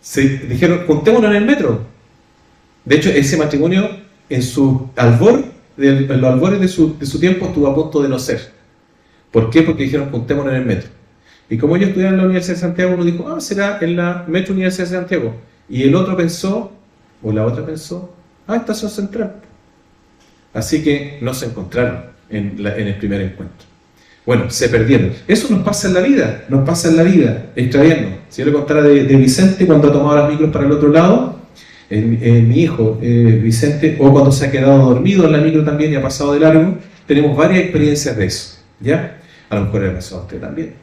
se dijeron: juntémonos en el metro. De hecho, ese matrimonio en los albores de su tiempo estuvo a punto de no ser. ¿Por qué? Porque dijeron: juntémonos en el metro. Y como ellos estudiaban en la Universidad de Santiago, uno dijo: será en la Metro Universidad de Santiago. Y el otro pensó, o la otra pensó: Estación Central. Así que no se encontraron en el primer encuentro. Bueno, se perdieron. Eso nos pasa en la vida, extraviarnos. Si yo le contara de Vicente cuando ha tomado las micros para el otro lado, mi hijo Vicente, o cuando se ha quedado dormido en la micro también y ha pasado de largo, tenemos varias experiencias de eso. ¿Ya? A lo mejor le ha pasado a usted también.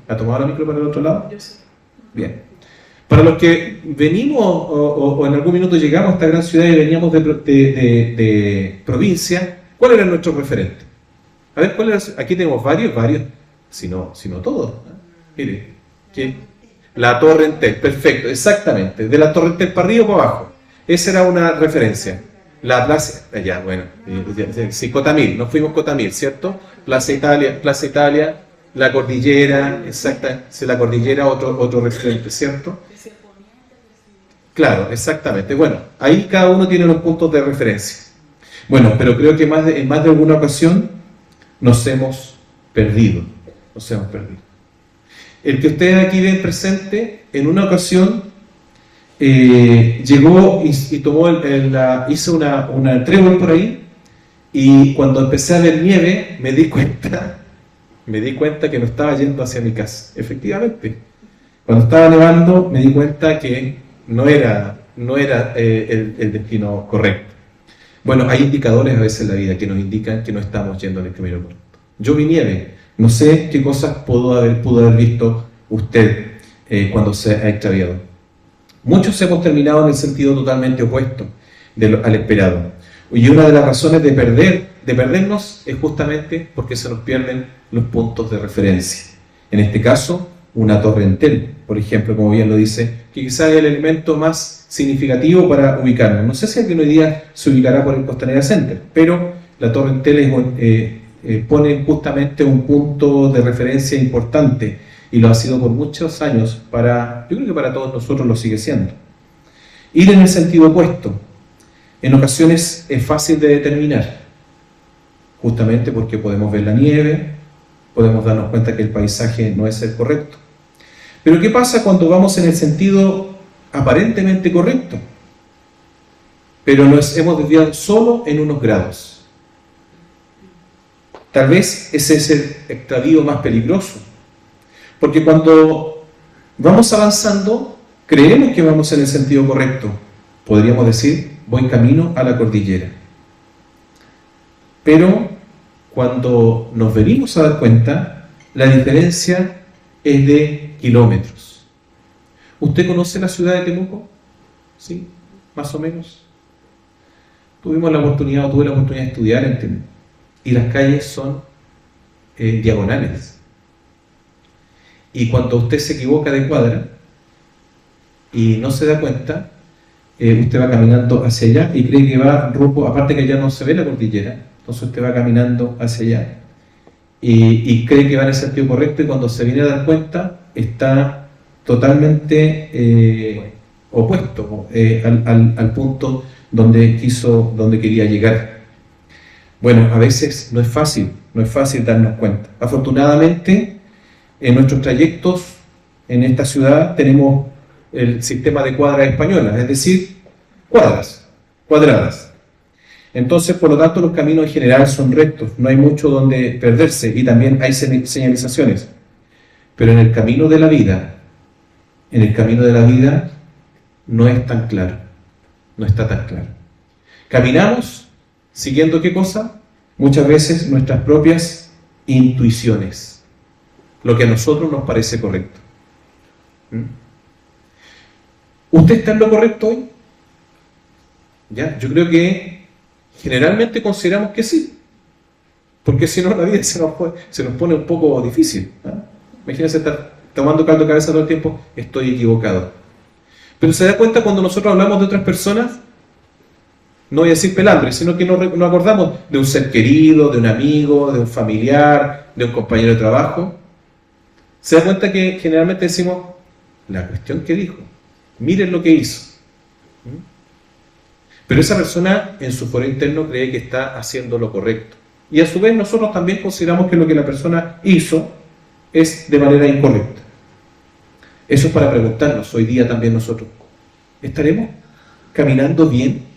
¿Ha tomado la micro para el otro lado? Yo sí. Bien. Para los que venimos o en algún minuto llegamos a esta gran ciudad y veníamos de provincia, ¿cuál era nuestro referente? A ver, aquí tenemos varios, si no todos. Mire, la Torre Entel, perfecto, exactamente. De la Torre Entel para arriba o para abajo. Esa era una referencia. La plaza, sí, Cotamil, nos fuimos Cotamil, ¿cierto? Plaza Italia, la cordillera, la cordillera, otro referente, ¿cierto? Claro, exactamente. Bueno, ahí cada uno tiene los puntos de referencia. Bueno, pero creo que en más de alguna ocasión nos hemos perdido. El que ustedes aquí ven presente, en una ocasión llegó y tomó hizo una trébol por ahí, y cuando empecé a ver nieve me di cuenta que no estaba yendo hacia mi casa. Efectivamente, cuando estaba nevando me di cuenta que no era el destino correcto. Bueno, hay indicadores a veces en la vida que nos indican que no estamos yendo en el camino correcto. Yo vi nieve, no sé qué cosas pudo haber visto usted cuando se ha extraviado. Muchos hemos terminado en el sentido totalmente opuesto al esperado. Y una de las razones de perdernos es justamente porque se nos pierden los puntos de referencia. En este caso, una torre Entel, por ejemplo, como bien lo dice, que quizás es el elemento más significativo para ubicarnos. No sé si alguien hoy día se ubicará por el Costanera Center, pero la torre Entel pone justamente un punto de referencia importante y lo ha sido por muchos años, yo creo que para todos nosotros lo sigue siendo. Ir en el sentido opuesto, en ocasiones es fácil de determinar, justamente porque podemos ver la nieve, podemos darnos cuenta que el paisaje no es el correcto. Pero ¿qué pasa cuando vamos en el sentido aparentemente correcto? Pero nos hemos desviado solo en unos grados. Tal vez ese es el extravío más peligroso. Porque cuando vamos avanzando, creemos que vamos en el sentido correcto. Podríamos decir, voy camino a la cordillera. Pero cuando nos venimos a dar cuenta, la diferencia es de kilómetros. ¿Usted conoce la ciudad de Temuco? ¿Sí? Más o menos. Tuve la oportunidad de estudiar en Temuco. Y las calles son diagonales. Y cuando usted se equivoca de cuadra y no se da cuenta, usted va caminando hacia allá y cree que va rumbo, aparte que ya no se ve la cordillera, entonces usted va caminando hacia allá y cree que va en el sentido correcto, y cuando se viene a dar cuenta está totalmente opuesto al punto donde quería llegar. Bueno, a veces no es fácil darnos cuenta. Afortunadamente, en nuestros trayectos en esta ciudad tenemos el sistema de cuadras españolas, es decir, cuadradas. Entonces, por lo tanto, los caminos en general son rectos, no hay mucho donde perderse, y también hay señalizaciones. Pero en el camino de la vida no es tan claro, no está tan claro. Caminamos siguiendo ¿qué cosa? Muchas veces nuestras propias intuiciones, lo que a nosotros nos parece correcto. ¿Usted está en lo correcto hoy? ¿Ya? Yo creo que generalmente consideramos que sí, porque si no la vida se nos pone un poco difícil. Imagínense estar tomando caldo de cabeza todo el tiempo, estoy equivocado. Pero se da cuenta cuando nosotros hablamos de otras personas, no voy a decir pelambre, sino que nos acordamos de un ser querido, de un amigo, de un familiar, de un compañero de trabajo. Se da cuenta que generalmente decimos, la cuestión que dijo, miren lo que hizo. Pero esa persona en su foro interno cree que está haciendo lo correcto. Y a su vez nosotros también consideramos que lo que la persona hizo es de manera incorrecta. Eso es para preguntarnos hoy día también nosotros, ¿estaremos caminando bien?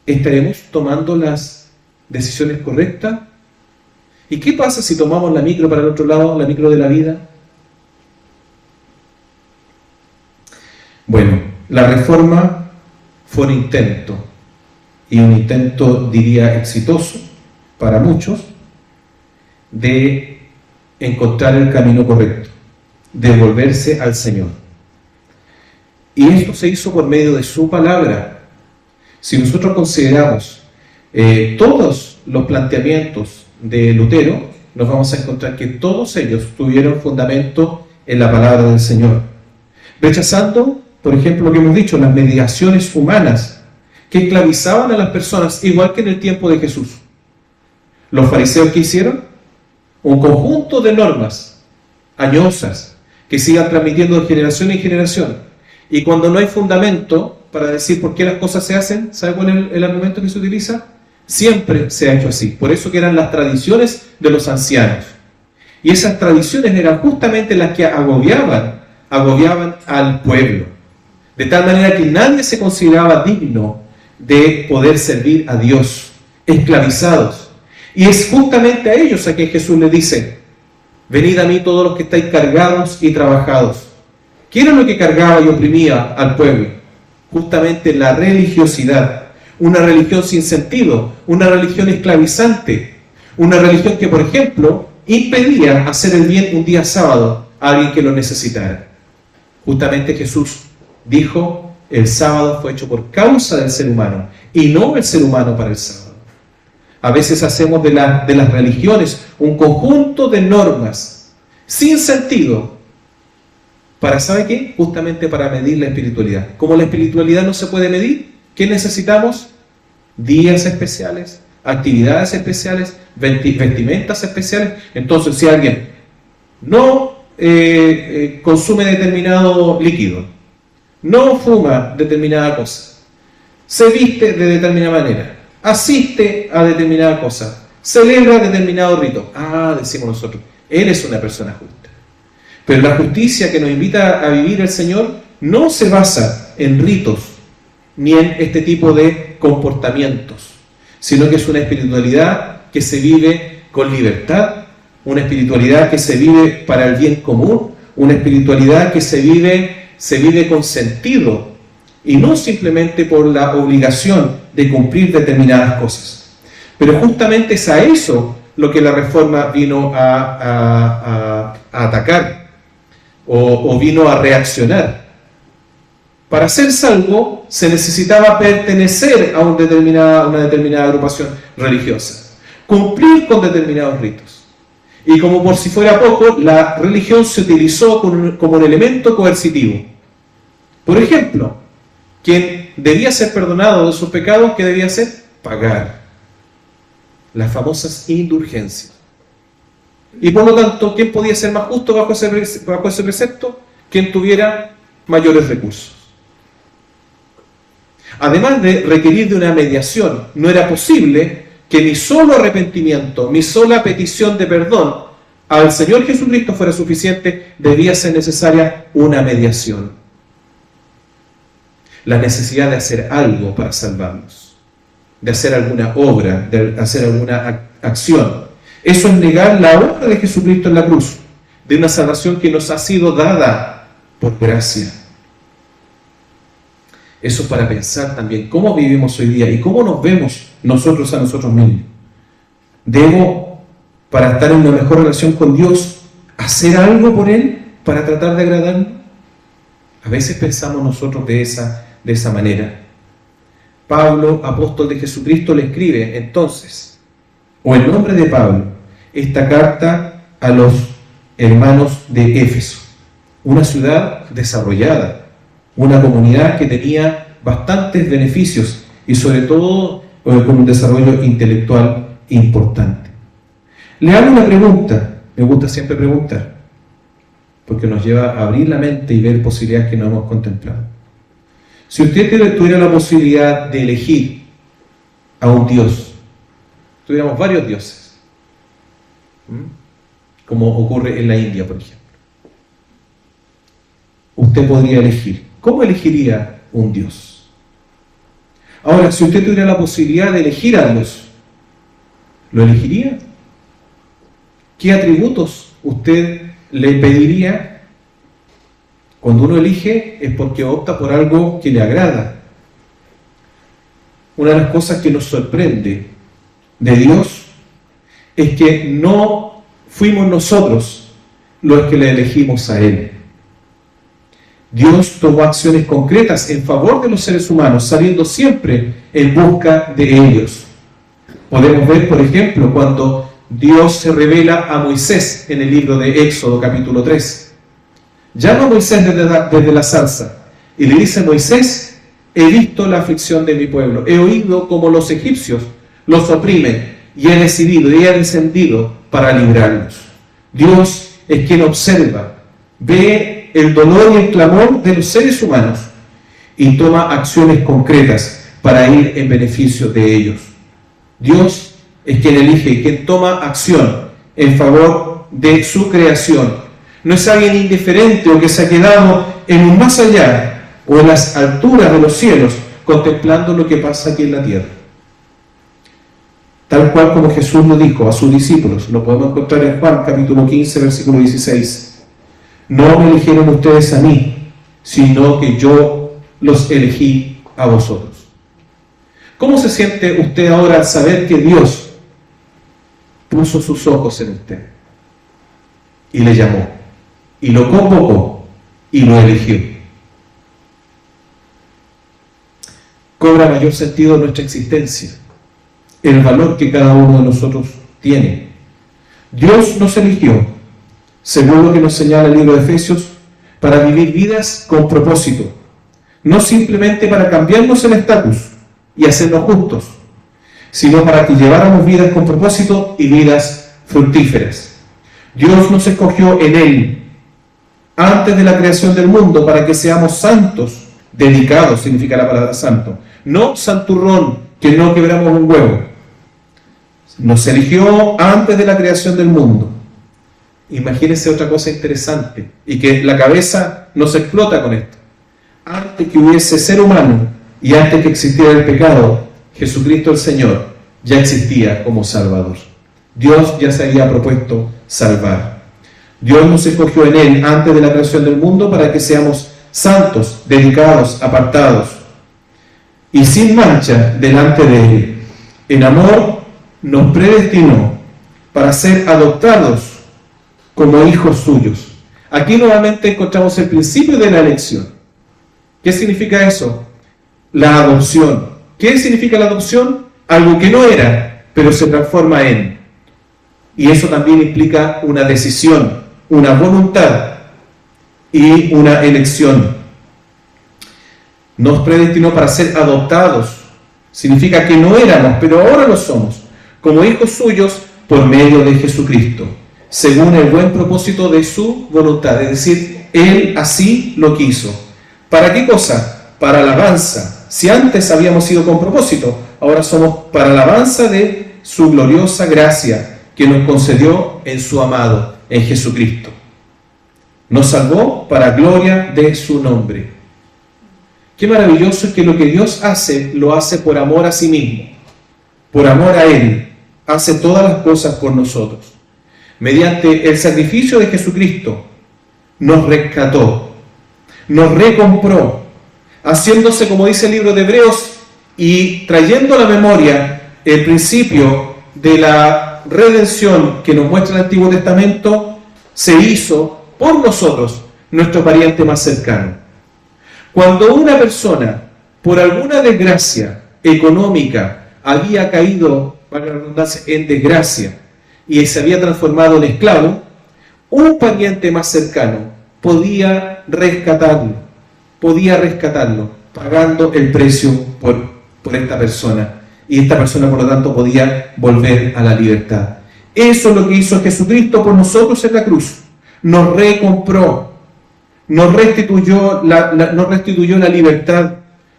¿Estaremos tomando las decisiones correctas? ¿Y qué pasa si tomamos la micro para el otro lado, la micro de la vida? Bueno, la reforma fue un intento, y un intento, diría, exitoso para muchos, de encontrar el camino correcto, de volverse al Señor. Y esto se hizo por medio de su palabra. Si nosotros consideramos todos los planteamientos de Lutero, nos vamos a encontrar que todos ellos tuvieron fundamento en la palabra del Señor, rechazando, por ejemplo, lo que hemos dicho, las mediaciones humanas que esclavizaban a las personas, igual que en el tiempo de Jesús. Los fariseos, ¿qué hicieron? Un conjunto de normas añosas que sigan transmitiendo de generación en generación, y cuando no hay fundamento para decir por qué las cosas se hacen, ¿sabe cuál es el argumento que se utiliza? Siempre se ha hecho así. Por eso que eran las tradiciones de los ancianos, y esas tradiciones eran justamente las que agobiaban al pueblo, de tal manera que nadie se consideraba digno de poder servir a Dios, esclavizados. Y es justamente a ellos a quien Jesús les dice, venid a mí todos los que estáis cargados y trabajados. ¿Qué era lo que cargaba y oprimía al pueblo? Justamente la religiosidad. una religión sin sentido, una religión esclavizante, una religión que, por ejemplo, impedía hacer el bien un día sábado a alguien que lo necesitara. Justamente Jesús dijo, el sábado fue hecho por causa del ser humano y no el ser humano para el sábado. A veces hacemos de las religiones un conjunto de normas sin sentido para, ¿sabe qué? Justamente para medir la espiritualidad. Como la espiritualidad no se puede medir, ¿qué necesitamos? Días especiales, actividades especiales, vestimentas especiales. Entonces, si alguien no consume determinado líquido, no fuma determinada cosa, se viste de determinada manera, asiste a determinada cosa, celebra determinado rito, decimos nosotros, él es una persona justa. Pero la justicia que nos invita a vivir el Señor no se basa en ritos ni en este tipo de comportamientos, sino que es una espiritualidad que se vive con libertad, una espiritualidad que se vive para el bien común, una espiritualidad que se vive con sentido y no simplemente por la obligación de cumplir determinadas cosas. Pero justamente es a eso lo que la Reforma vino a atacar o vino a reaccionar. Para ser salvo se necesitaba pertenecer a una determinada agrupación religiosa, cumplir con determinados ritos. Y como por si fuera poco, la religión se utilizó como un elemento coercitivo. Por ejemplo, quien debía ser perdonado de sus pecados, ¿qué debía hacer? Pagar. Las famosas indulgencias. Y por lo tanto, ¿quién podía ser más justo bajo ese precepto? Quien tuviera mayores recursos. Además de requerir de una mediación, no era posible que mi solo arrepentimiento, mi sola petición de perdón al Señor Jesucristo fuera suficiente, debía ser necesaria una mediación. La necesidad de hacer algo para salvarnos, de hacer alguna obra, de hacer alguna acción. Eso es negar la obra de Jesucristo en la cruz, de una salvación que nos ha sido dada por gracia. Eso es para pensar también cómo vivimos hoy día y cómo nos vemos nosotros a nosotros mismos. ¿Debo, para estar en una mejor relación con Dios, hacer algo por Él para tratar de agradarlo? A veces pensamos nosotros de esa manera. Pablo, apóstol de Jesucristo, le escribe entonces, o en nombre de Pablo, esta carta a los hermanos de Éfeso, una ciudad desarrollada, una comunidad que tenía bastantes beneficios y sobre todo con un desarrollo intelectual importante. Le hago una pregunta, me gusta siempre preguntar, porque nos lleva a abrir la mente y ver posibilidades que no hemos contemplado. Si usted tuviera la posibilidad de elegir a un Dios, tuviéramos varios dioses, como ocurre en la India, por ejemplo, usted podría elegir. ¿Cómo elegiría un Dios? Ahora, si usted tuviera la posibilidad de elegir a Dios, ¿lo elegiría? ¿Qué atributos usted le pediría? Cuando uno elige es porque opta por algo que le agrada. Una de las cosas que nos sorprende de Dios es que no fuimos nosotros los que le elegimos a Él. Dios tomó acciones concretas en favor de los seres humanos, saliendo siempre en busca de ellos. Podemos ver, por ejemplo, cuando Dios se revela a Moisés en el libro de Éxodo, capítulo 3. Llama a Moisés desde la zarza y le dice: Moisés, he visto la aflicción de mi pueblo, he oído cómo los egipcios los oprimen y he decidido y he descendido para librarlos. Dios es quien observa, ve el dolor y el clamor de los seres humanos y toma acciones concretas para ir en beneficio de ellos. Dios es quien elige y quien toma acción en favor de su creación. No es alguien indiferente o que se ha quedado en un más allá o en las alturas de los cielos contemplando lo que pasa aquí en la tierra. Tal cual como Jesús lo dijo a sus discípulos, lo podemos encontrar en Juan capítulo 15, versículo 16. No me eligieron ustedes a mí, sino que yo los elegí a vosotros. ¿Cómo se siente usted ahora al saber que Dios puso sus ojos en usted y le llamó, y lo convocó y lo eligió? Cobra mayor sentido nuestra existencia, el valor que cada uno de nosotros tiene. Dios nos eligió, según lo que nos señala el libro de Efesios, para vivir vidas con propósito, no simplemente para cambiarnos el estatus y hacernos justos, sino para que lleváramos vidas con propósito y vidas fructíferas. Dios nos escogió en Él, antes de la creación del mundo, para que seamos santos, dedicados, significa la palabra santo, no santurrón, que no quebramos un huevo. Nos eligió antes de la creación del mundo. Imagínense otra cosa interesante, y que la cabeza nos explota con esto. Antes que hubiese ser humano y antes que existiera el pecado, Jesucristo el Señor ya existía como Salvador. Dios ya se había propuesto salvar. Dios nos escogió en Él antes de la creación del mundo para que seamos santos, dedicados, apartados y sin mancha delante de Él. En amor nos predestinó para ser adoptados como hijos suyos. Aquí nuevamente encontramos el principio de la elección. ¿Qué significa eso? La adopción. ¿Qué significa la adopción? Algo que no era, pero se transforma en. Y eso también implica una decisión, una voluntad y una elección. Nos predestinó para ser adoptados. Significa que no éramos, pero ahora lo somos, como hijos suyos por medio de Jesucristo, según el buen propósito de su voluntad. Es decir, Él así lo quiso. ¿Para qué cosa? Para alabanza. Si antes habíamos sido con propósito, ahora somos para alabanza de su gloriosa gracia que nos concedió en su amado, en Jesucristo. Nos salvó para gloria de su nombre. Qué maravilloso es que lo que Dios hace, lo hace por amor a sí mismo, por amor a Él. Hace todas las cosas por nosotros. Mediante el sacrificio de Jesucristo, nos rescató, nos recompró, haciéndose, como dice el libro de Hebreos, y trayendo a la memoria el principio de la redención que nos muestra el Antiguo Testamento, se hizo por nosotros nuestro pariente más cercano. Cuando una persona, por alguna desgracia económica, había caído, para la redundancia, en desgracia, y se había transformado en esclavo, un pariente más cercano podía rescatarlo, pagando el precio por esta persona, y esta persona por lo tanto podía volver a la libertad. Eso es lo que hizo Jesucristo por nosotros en la cruz. Nos recompró, nos restituyó la libertad,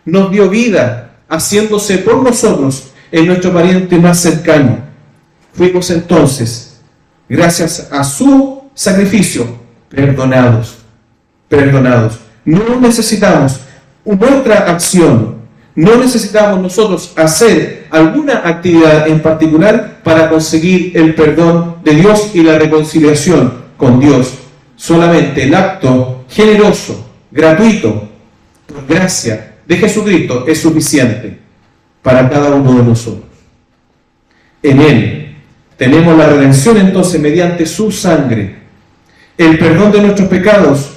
nos dio vida, haciéndose por nosotros en nuestro pariente más cercano. Fuimos entonces, gracias a su sacrificio, perdonados. No necesitamos nuestra acción, no necesitamos nosotros hacer alguna actividad en particular para conseguir el perdón de Dios y la reconciliación con Dios. Solamente el acto generoso, gratuito, por gracia de Jesucristo es suficiente para cada uno de nosotros. En Él tenemos la redención entonces mediante su sangre, el perdón de nuestros pecados,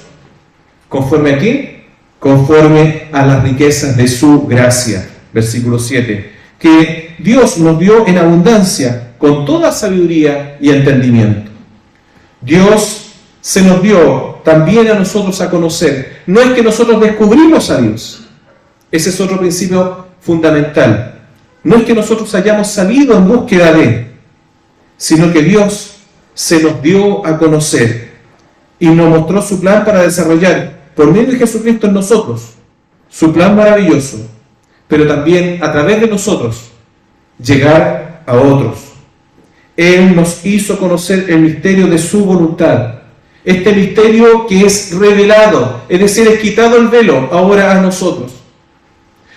¿conforme a qué? Conforme a las riquezas de su gracia. Versículo 7. Que Dios nos dio en abundancia con toda sabiduría y entendimiento. Dios se nos dio también a nosotros a conocer. No es que nosotros descubrimos a Dios. Ese es otro principio fundamental. No es que nosotros hayamos salido en búsqueda de Él, sino que Dios se nos dio a conocer y nos mostró su plan para desarrollar por medio de Jesucristo en nosotros, su plan maravilloso, pero también a través de nosotros llegar a otros. Él nos hizo conocer el misterio de su voluntad, este misterio que es revelado, es decir, es quitado el velo ahora a nosotros.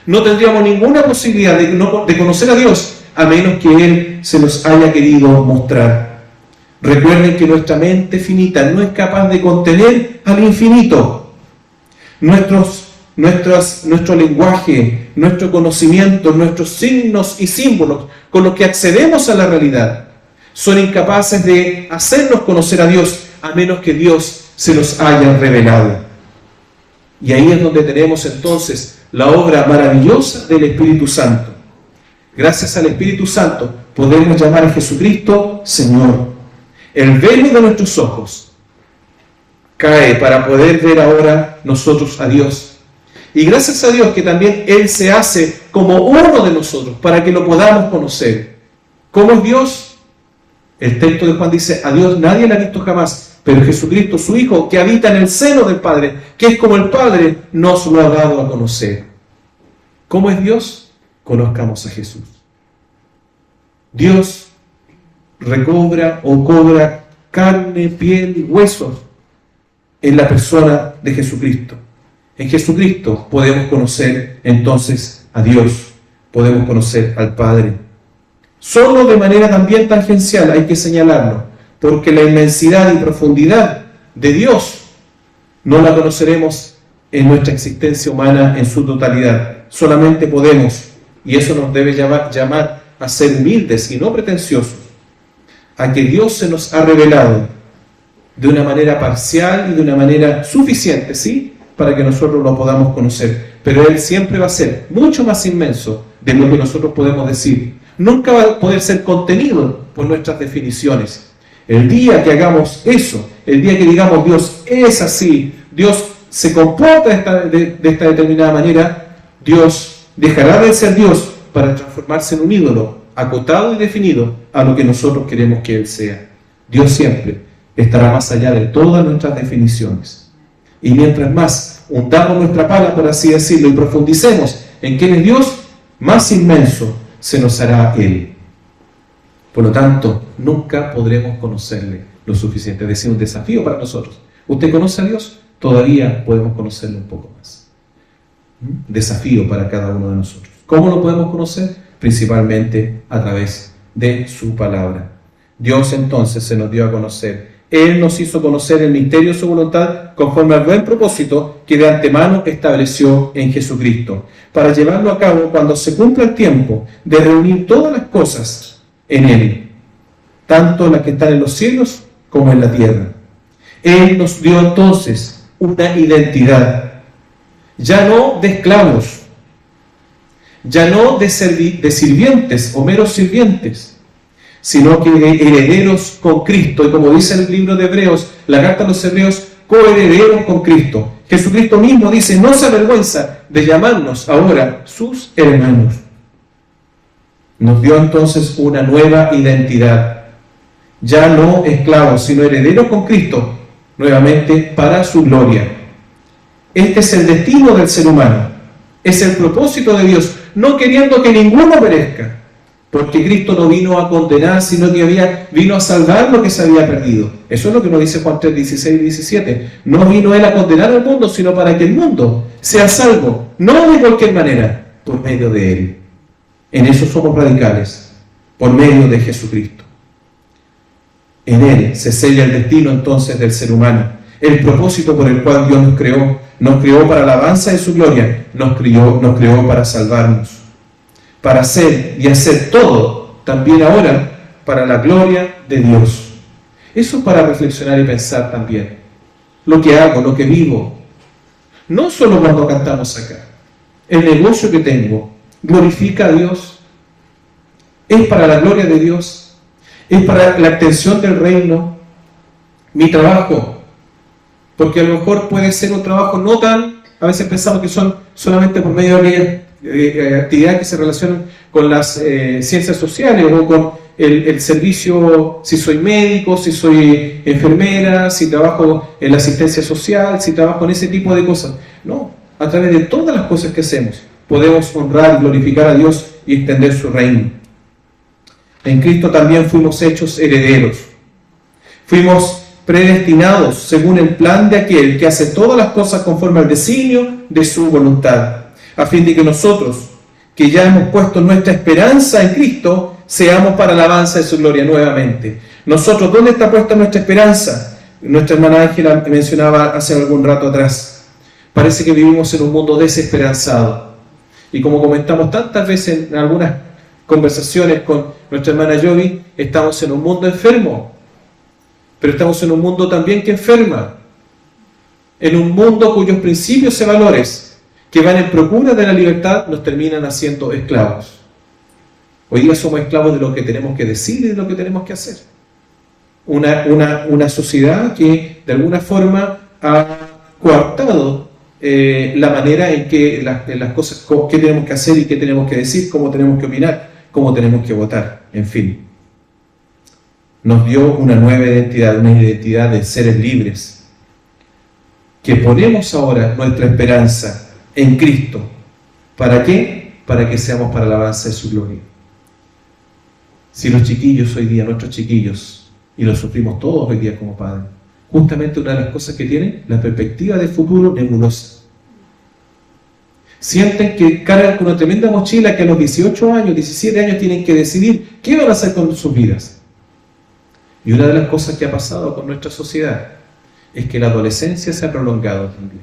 No tendríamos ninguna posibilidad de conocer a Dios a menos que Él se nos haya querido mostrar. Recuerden que nuestra mente finita no es capaz de contener al infinito. Nuestros nuestro lenguaje, nuestro conocimiento, nuestros signos y símbolos con los que accedemos a la realidad, son incapaces de hacernos conocer a Dios a menos que Dios se los haya revelado. Y ahí es donde tenemos entonces la obra maravillosa del Espíritu Santo. Gracias al Espíritu Santo podemos llamar a Jesucristo Señor. El velo de nuestros ojos cae para poder ver ahora nosotros a Dios. Y gracias a Dios que también Él se hace como uno de nosotros para que lo podamos conocer. ¿Cómo es Dios? El texto de Juan dice, a Dios nadie le ha visto jamás, pero Jesucristo, su Hijo, que habita en el seno del Padre, que es como el Padre, nos lo ha dado a conocer. ¿Cómo es Dios? Conozcamos a Jesús. Dios recobra o cobra carne, piel y huesos en la persona de Jesucristo. En Jesucristo podemos conocer entonces a Dios, podemos conocer al Padre. Solo de manera también tangencial hay que señalarlo, porque la inmensidad y profundidad de Dios no la conoceremos en nuestra existencia humana en su totalidad. Solamente podemos, y eso nos debe llamar a ser humildes y no pretenciosos, a que Dios se nos ha revelado de una manera parcial y de una manera suficiente, ¿sí?, para que nosotros lo podamos conocer. Pero Él siempre va a ser mucho más inmenso de lo que nosotros podemos decir. Nunca va a poder ser contenido por nuestras definiciones. El día que hagamos eso, el día que digamos Dios es así, Dios se comporta de esta determinada manera, Dios dejará de ser Dios para transformarse en un ídolo acotado y definido a lo que nosotros queremos que Él sea. Dios siempre estará más allá de todas nuestras definiciones. Y mientras más hundamos nuestra pala, por así decirlo, y profundicemos en quién es Dios, más inmenso se nos hará Él. Por lo tanto, nunca podremos conocerle lo suficiente. Es decir, un desafío para nosotros. ¿Usted conoce a Dios? Todavía podemos conocerlo un poco más. Desafío para cada uno de nosotros. ¿Cómo lo podemos conocer? Principalmente a través de su palabra. Dios entonces se nos dio a conocer. Él nos hizo conocer el misterio de su voluntad conforme al buen propósito que de antemano estableció en Jesucristo, para llevarlo a cabo cuando se cumpla el tiempo de reunir todas las cosas en Él, tanto las que están en los cielos como en la tierra. Él nos dio entonces una identidad, ya no de esclavos, ya no de sirvientes o meros sirvientes, sino que herederos con Cristo, y como dice el libro de Hebreos, la carta a los Hebreos, coherederos con Cristo. Jesucristo mismo dice, no se avergüenza de llamarnos ahora sus hermanos. Nos dio entonces una nueva identidad, ya no esclavos, sino herederos con Cristo, nuevamente para su gloria. Este es el destino del ser humano, es el propósito de Dios, no queriendo que ninguno perezca, porque Cristo no vino a condenar, sino que vino a salvar lo que se había perdido. Eso es lo que nos dice Juan 3, 16 y 17. No vino Él a condenar al mundo, sino para que el mundo sea salvo, no de cualquier manera, por medio de Él. En eso somos radicales, por medio de Jesucristo. En Él se sella el destino entonces del ser humano, el propósito por el cual Dios nos creó para la alabanza de su gloria, nos creó para salvarnos, para hacer y hacer todo, también ahora, para la gloria de Dios. Eso es para reflexionar y pensar también. Lo que hago, lo que vivo, no solo cuando cantamos acá. El negocio que tengo, ¿glorifica a Dios? ¿Es para la gloria de Dios? ¿Es para la extensión del reino? Mi trabajo, porque a lo mejor puede ser un trabajo no tan, a veces pensamos que son solamente por medio de actividades que se relacionan con las ciencias sociales o con el servicio, si soy médico, si soy enfermera, si trabajo en la asistencia social, si trabajo en ese tipo de cosas. No, a través de todas las cosas que hacemos podemos honrar y glorificar a Dios y extender su reino. En Cristo también fuimos hechos herederos. Fuimos predestinados según el plan de aquel que hace todas las cosas conforme al designio de su voluntad, a fin de que nosotros, que ya hemos puesto nuestra esperanza en Cristo, seamos para la alabanza de su gloria nuevamente. Nosotros, ¿dónde está puesta nuestra esperanza? Nuestra hermana Ángela mencionaba hace algún rato atrás. Parece que vivimos en un mundo desesperanzado. Y como comentamos tantas veces en algunas conversaciones con nuestra hermana Jovi, estamos en un mundo enfermo. Pero estamos en un mundo también que enferma. En un mundo cuyos principios y valores que van en procura de la libertad nos terminan haciendo esclavos. Hoy día somos esclavos de lo que tenemos que decir y de lo que tenemos que hacer. Una sociedad que de alguna forma ha coartado la manera en que las cosas, qué tenemos que hacer y qué tenemos que decir, cómo tenemos que opinar, cómo tenemos que votar, en fin. Nos dio una nueva identidad, una identidad de seres libres, que ponemos ahora nuestra esperanza en Cristo. ¿Para qué? Para que seamos para la alabanza de su gloria. Si los chiquillos hoy día, nuestros chiquillos, y lo sufrimos todos hoy día como padres, justamente una de las cosas que tienen, la perspectiva del futuro nebulosa. Sienten que cargan con una tremenda mochila que a los 18 años, 17 años tienen que decidir qué van a hacer con sus vidas. Y una de las cosas que ha pasado con nuestra sociedad es que la adolescencia se ha prolongado también.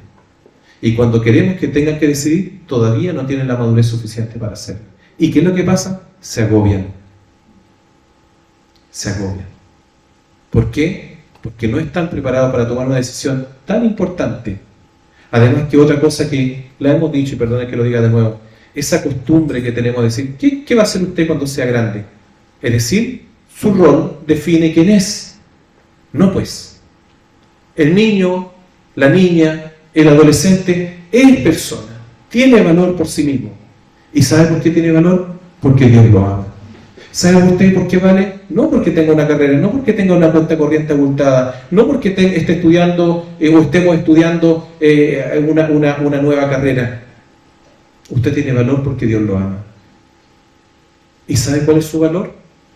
Y cuando queremos que tengan que decidir, todavía no tienen la madurez suficiente para hacerlo. ¿Y qué es lo que pasa? Se agobian. Se agobian. ¿Por qué? Porque no están preparados para tomar una decisión tan importante. Además que otra cosa que la hemos dicho, y perdone que lo diga de nuevo, esa costumbre que tenemos de decir, ¿qué va a hacer usted cuando sea grande? Es decir, su rol define quién es. No pues. El niño, la niña, el adolescente es persona, tiene valor por sí mismo. ¿Y sabe por qué tiene valor? Porque Dios lo ama. ¿Sabe usted por qué vale? No porque tenga una carrera, no porque tenga una cuenta corriente abultada, no porque esté estudiando o estemos estudiando una nueva carrera. Usted tiene valor porque Dios lo ama. ¿Y sabe cuál es su valor?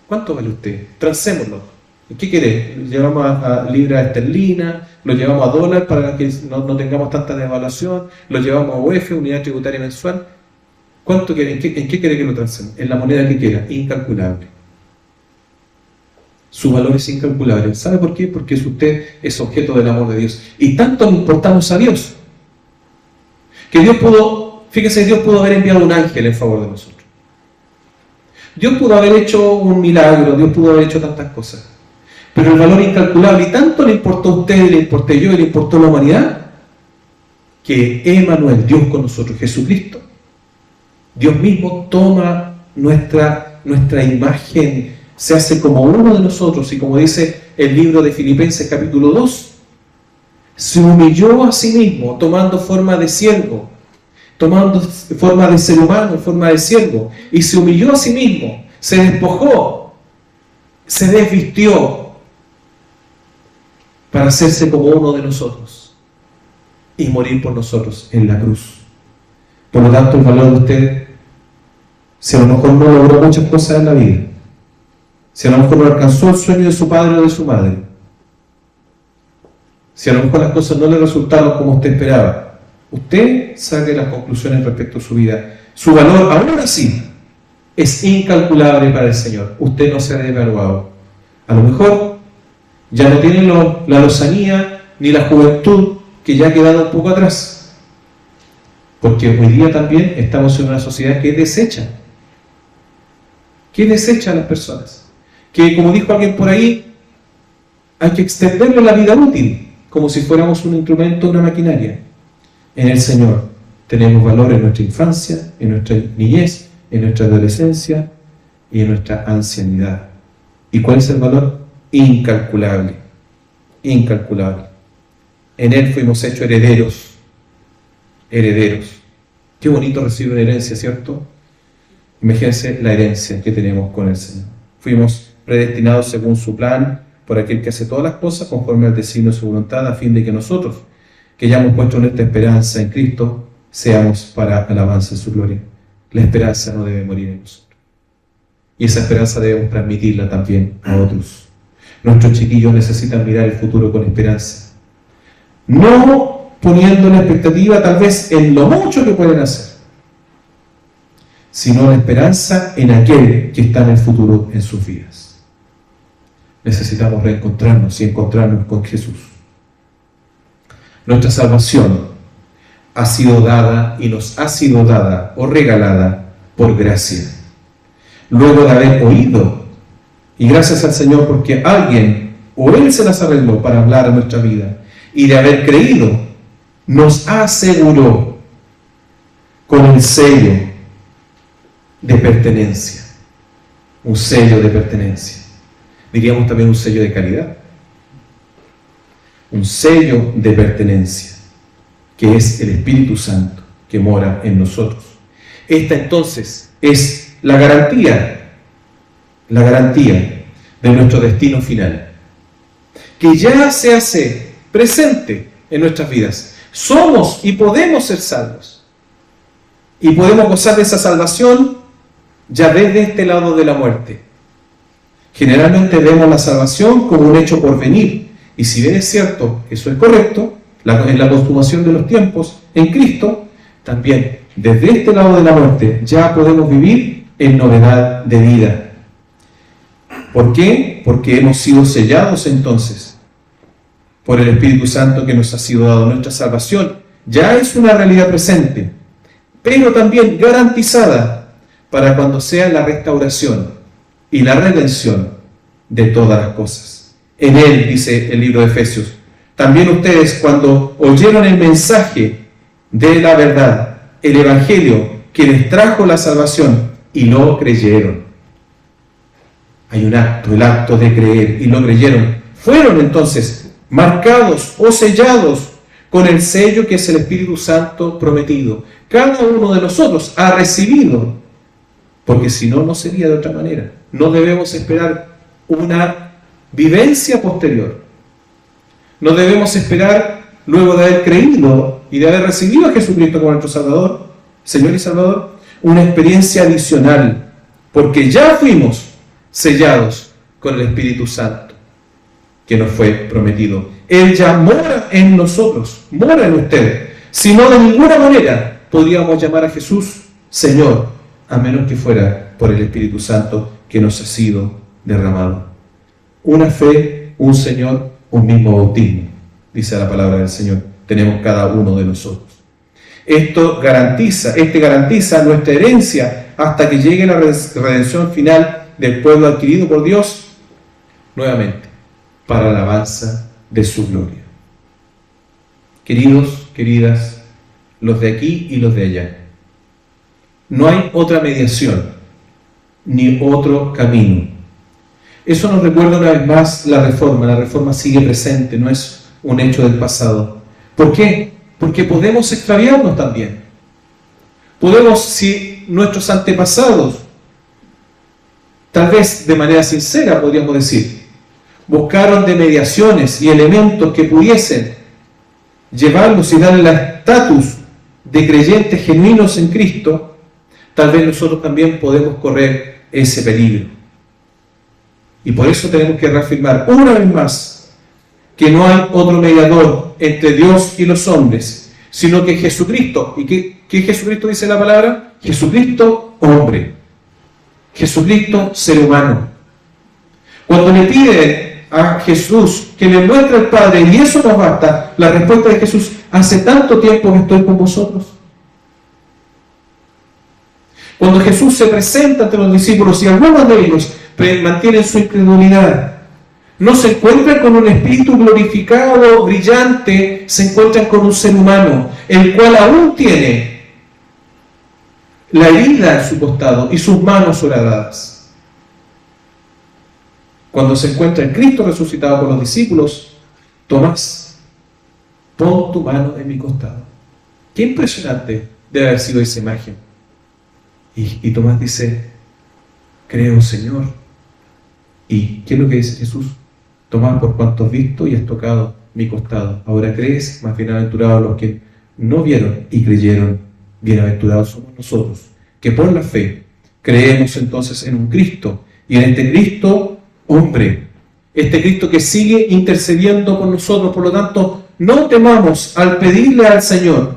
¿Cuánto vale usted? Transémoslo. ¿Qué quiere? ¿Lo llevamos a libra esterlina? ¿Lo llevamos a dólar para que no tengamos tanta devaluación? ¿Lo llevamos a UF, unidad tributaria mensual? ¿Cuánto quiere? ¿En qué quiere que lo transemos? En la moneda que quiera. Incalculable. Su valor es incalculable. ¿Sabe por qué? Porque usted es objeto del amor de Dios. Y tanto le importamos a Dios, que Dios pudo, fíjese, Dios pudo haber enviado un ángel en favor de nosotros. Dios pudo haber hecho un milagro, Dios pudo haber hecho tantas cosas. Pero el valor incalculable, y tanto le importó a usted, le importé yo y le importó a la humanidad, que Emmanuel, Dios con nosotros, Jesucristo, Dios mismo toma nuestra imagen, se hace como uno de nosotros, y como dice el libro de Filipenses capítulo 2, se humilló a sí mismo, tomando forma de siervo, tomando forma de ser humano, forma de siervo, y se humilló a sí mismo, se despojó, se desvistió, para hacerse como uno de nosotros y morir por nosotros en la cruz. Por lo tanto, el valor de usted, si a lo mejor no logró muchas cosas en la vida, si a lo mejor no alcanzó el sueño de su padre o de su madre, si a lo mejor las cosas no le resultaron como usted esperaba, usted saque las conclusiones respecto a su vida. Su valor, ahora sí, es incalculable para el Señor. Usted no se ha devaluado. A lo mejor ya no tiene la lozanía ni la juventud que ya ha quedado un poco atrás. Porque hoy día también estamos en una sociedad que desecha. Que desecha a las personas. Que, como dijo alguien por ahí, hay que extenderle la vida útil, como si fuéramos un instrumento, una maquinaria. En el Señor tenemos valor en nuestra infancia, en nuestra niñez, en nuestra adolescencia y en nuestra ancianidad. ¿Y cuál es el valor? Incalculable, incalculable. En Él fuimos hechos herederos, herederos. Qué bonito recibir una herencia, ¿cierto? Imagínense la herencia que tenemos con el Señor. Fuimos predestinados según su plan, por aquel que hace todas las cosas conforme al designio de su voluntad, a fin de que nosotros, que ya hemos puesto nuestra esperanza en Cristo, seamos para alabanza de su gloria. La esperanza no debe morir en nosotros. Y esa esperanza debemos transmitirla también a otros. Nuestros chiquillos necesitan mirar el futuro con esperanza. No poniendo la expectativa tal vez en lo mucho que pueden hacer, sino la esperanza en aquel que está en el futuro en sus vidas. Necesitamos reencontrarnos y encontrarnos con Jesús. Nuestra salvación ha sido dada y nos ha sido dada o regalada por gracia. Luego de haber oído, y gracias al Señor porque alguien o Él se las arregló para hablar a nuestra vida, y de haber creído, nos aseguró con el sello de pertenencia. Un sello de pertenencia. Diríamos también un sello de caridad. Un sello de pertenencia, que es el Espíritu Santo que mora en nosotros. Esta entonces es la garantía de nuestro destino final, que ya se hace presente en nuestras vidas. Somos y podemos ser salvos, y podemos gozar de esa salvación ya desde este lado de la muerte. Generalmente vemos la salvación como un hecho por venir, y si bien es cierto, eso es correcto, en la consumación de los tiempos, en Cristo, también desde este lado de la muerte ya podemos vivir en novedad de vida. ¿Por qué? Porque hemos sido sellados entonces por el Espíritu Santo que nos ha sido dado. Nuestra salvación ya es una realidad presente, pero también garantizada para cuando sea la restauración y la redención de todas las cosas. En Él, dice el libro de Efesios, también ustedes cuando oyeron el mensaje de la verdad, el Evangelio que les trajo la salvación y lo creyeron. Hay un acto, el acto de creer, y lo creyeron. Fueron entonces marcados o sellados con el sello que es el Espíritu Santo prometido. Cada uno de nosotros ha recibido, porque si no, no sería de otra manera. No debemos esperar una vivencia posterior. No debemos esperar, luego de haber creído y de haber recibido a Jesucristo como nuestro Salvador, Señor y Salvador, una experiencia adicional, porque ya fuimos sellados con el Espíritu Santo que nos fue prometido. Él ya mora en nosotros, mora en usted. Si no, de ninguna manera podríamos llamar a Jesús Señor, a menos que fuera por el Espíritu Santo que nos ha sido derramado. Una fe, un Señor, un mismo bautismo, dice la palabra del Señor. Tenemos cada uno de nosotros. Esto garantiza nuestra herencia hasta que llegue la redención final del pueblo adquirido por Dios, nuevamente, para la alabanza de su gloria. Queridos, queridas, los de aquí y los de allá, no hay otra mediación, ni otro camino. Eso nos recuerda una vez más la reforma sigue presente, no es un hecho del pasado. ¿Por qué? Porque podemos extraviarnos también. Podemos, si nuestros antepasados, tal vez de manera sincera podríamos decir, buscaron de mediaciones y elementos que pudiesen llevarlos y darle el estatus de creyentes genuinos en Cristo, tal vez nosotros también podemos correr ese peligro. Y por eso tenemos que reafirmar una vez más que no hay otro mediador entre Dios y los hombres, sino que Jesucristo. ¿Y qué Jesucristo dice la palabra? Jesucristo hombre, Jesucristo ser humano. Cuando le pide a Jesús que le muestre al Padre y eso nos basta, la respuesta de Jesús: hace tanto tiempo que estoy con vosotros. Cuando Jesús se presenta ante los discípulos y algunos de ellos mantienen su incredulidad, no se encuentran con un espíritu glorificado, brillante, se encuentran con un ser humano, el cual aún tiene la herida en su costado y sus manos horadadas. Cuando se encuentra en Cristo resucitado con los discípulos: Tomás, pon tu mano en mi costado. Qué impresionante debe haber sido esa imagen. Y Tomás dice: creo, Señor. ¿Y qué es lo que dice Jesús? Tomás, por cuanto has visto y has tocado mi costado, ahora crees. Más bienaventurados los que no vieron y creyeron. Bienaventurados somos nosotros, que por la fe creemos entonces en un Cristo, y en este Cristo hombre, este Cristo que sigue intercediendo por nosotros. Por lo tanto, no temamos al pedirle al Señor,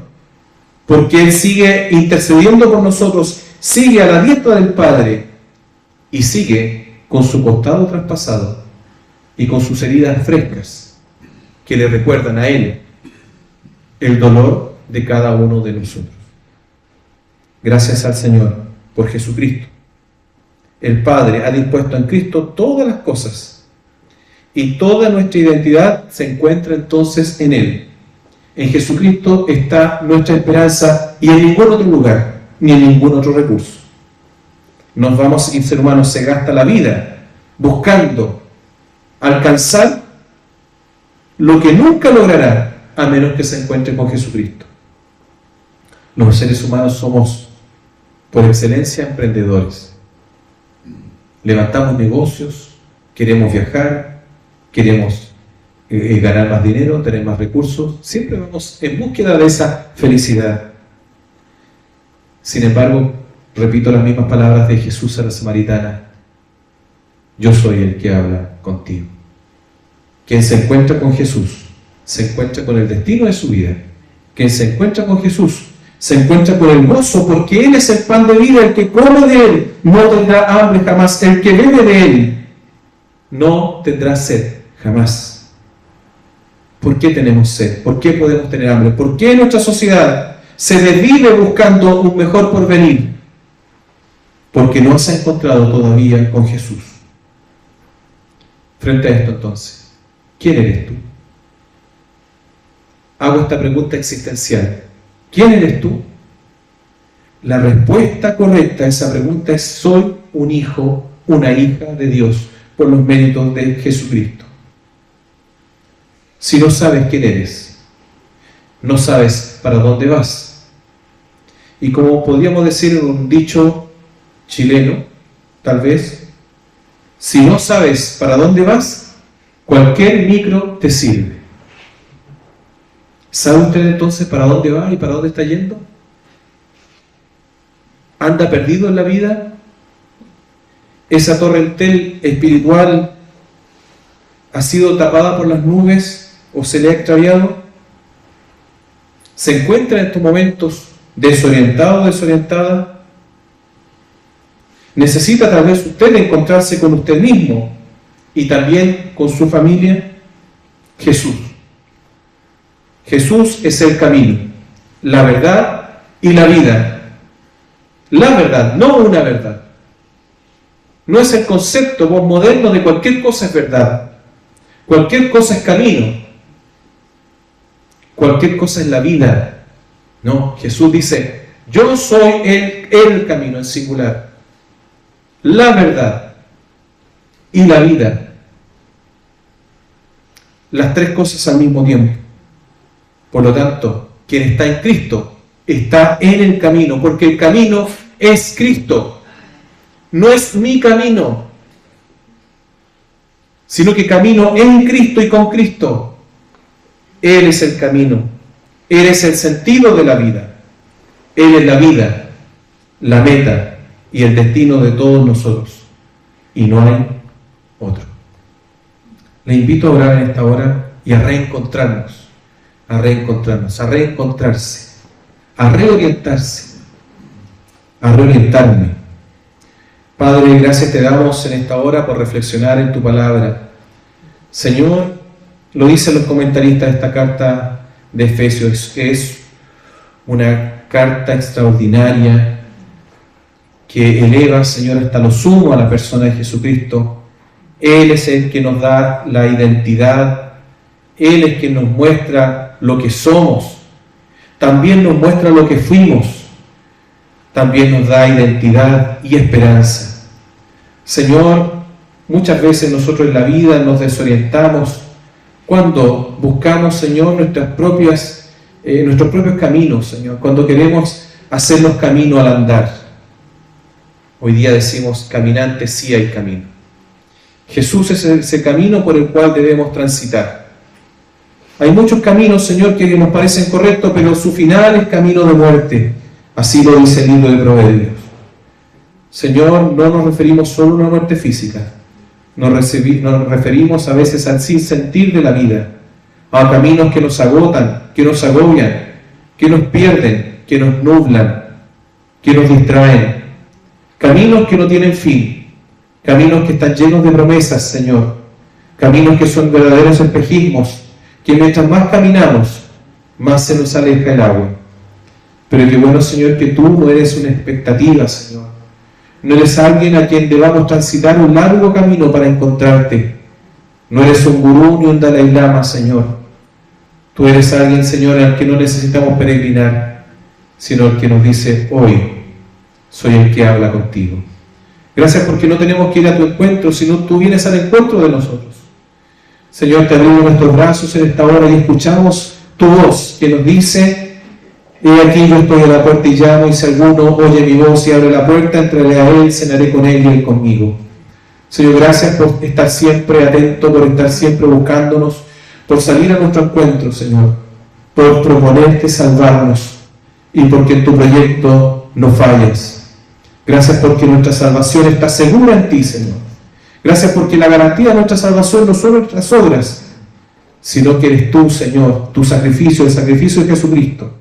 porque Él sigue intercediendo por nosotros, sigue a la diestra del Padre y sigue con su costado traspasado y con sus heridas frescas que le recuerdan a Él el dolor de cada uno de nosotros. Gracias al Señor por Jesucristo. El Padre ha dispuesto en Cristo todas las cosas y toda nuestra identidad se encuentra entonces en Él. En Jesucristo está nuestra esperanza y en ningún otro lugar, ni en ningún otro recurso. El ser humano se gasta la vida buscando alcanzar lo que nunca logrará a menos que se encuentre con Jesucristo. Los seres humanos somos por excelencia emprendedores. Levantamos negocios, queremos viajar, queremos ganar más dinero, tener más recursos. Siempre vamos en búsqueda de esa felicidad. Sin embargo, repito las mismas palabras de Jesús a la samaritana: yo soy el que habla contigo. Quien se encuentra con Jesús se encuentra con el destino de su vida. Quien se encuentra con Jesús se encuentra con el gozo, porque Él es el pan de vida. El que come de Él no tendrá hambre jamás. El que bebe de Él no tendrá sed jamás. ¿Por qué tenemos sed? ¿Por qué podemos tener hambre? ¿Por qué nuestra sociedad se desvive buscando un mejor porvenir? Porque no se ha encontrado todavía con Jesús. Frente a esto, entonces, ¿quién eres tú? Hago esta pregunta existencial. ¿Quién eres tú? La respuesta correcta a esa pregunta es: soy un hijo, una hija de Dios, por los méritos de Jesucristo. Si no sabes quién eres, no sabes para dónde vas. Y como podríamos decir en un dicho chileno, tal vez, si no sabes para dónde vas, cualquier micro te sirve. ¿Sabe usted entonces para dónde va y para dónde está yendo? ¿Anda perdido en la vida? ¿Esa torrentel espiritual ha sido tapada por las nubes o se le ha extraviado? ¿Se encuentra en estos momentos desorientado o desorientada? ¿Necesita tal vez usted encontrarse con usted mismo y también con su familia? Jesús. Jesús es el camino, la verdad y la vida. La verdad, no una verdad. No es el concepto posmoderno de cualquier cosa es verdad. Cualquier cosa es camino. Cualquier cosa es la vida. No, Jesús dice: yo soy el camino en singular, la verdad y la vida. Las tres cosas al mismo tiempo. Por lo tanto, quien está en Cristo está en el camino, porque el camino es Cristo. No es mi camino, sino que camino en Cristo y con Cristo. Él es el camino, Él es el sentido de la vida, Él es la vida, la meta y el destino de todos nosotros, y no hay otro. Le invito a orar en esta hora y a reencontrarnos, a reencontrarse, a reorientarse, a reorientarme. Padre, gracias te damos en esta hora por reflexionar en tu palabra. Señor, lo dicen los comentaristas de esta carta de Efesios, es una carta extraordinaria que eleva, Señor, hasta lo sumo a la persona de Jesucristo. Él es el que nos da la identidad, Él es quien nos muestra lo que somos, también nos muestra lo que fuimos, también nos da identidad y esperanza. Señor, muchas veces nosotros en la vida nos desorientamos cuando buscamos, Señor, nuestros propios caminos, Señor, cuando queremos hacernos camino al andar. Hoy día decimos: caminante, sí hay camino. Jesús es ese camino por el cual debemos transitar. Hay muchos caminos, Señor, que nos parecen correctos, pero su final es camino de muerte. Así lo dice el libro de Proverbios. Señor, no nos referimos solo a una muerte física. Nos referimos a veces al sinsentido de la vida, a caminos que nos agotan, que nos agobian, que nos pierden, que nos nublan, que nos distraen. Caminos que no tienen fin, caminos que están llenos de promesas, Señor. Caminos que son verdaderos espejismos, que mientras más caminamos, más se nos aleja el agua. Pero qué bueno, Señor, que tú no eres una expectativa, Señor. No eres alguien a quien debamos transitar un largo camino para encontrarte. No eres un gurú ni un Dalai Lama, Señor. Tú eres alguien, Señor, al que no necesitamos peregrinar, sino el que nos dice: hoy soy el que habla contigo. Gracias porque no tenemos que ir a tu encuentro, sino tú vienes al encuentro de nosotros. Señor, te abrimos nuestros brazos en esta hora y escuchamos tu voz que nos dice: he aquí, yo estoy a la puerta y llamo, y si alguno oye mi voz y abre la puerta, entraré a él, cenaré con él y él conmigo. Señor, gracias por estar siempre atento, por estar siempre buscándonos, por salir a nuestro encuentro, Señor, por proponerte salvarnos y porque en tu proyecto no fallas. Gracias porque nuestra salvación está segura en ti, Señor. Gracias porque la garantía de nuestra salvación no son nuestras obras, sino que eres tú, Señor, tu sacrificio, el sacrificio de Jesucristo.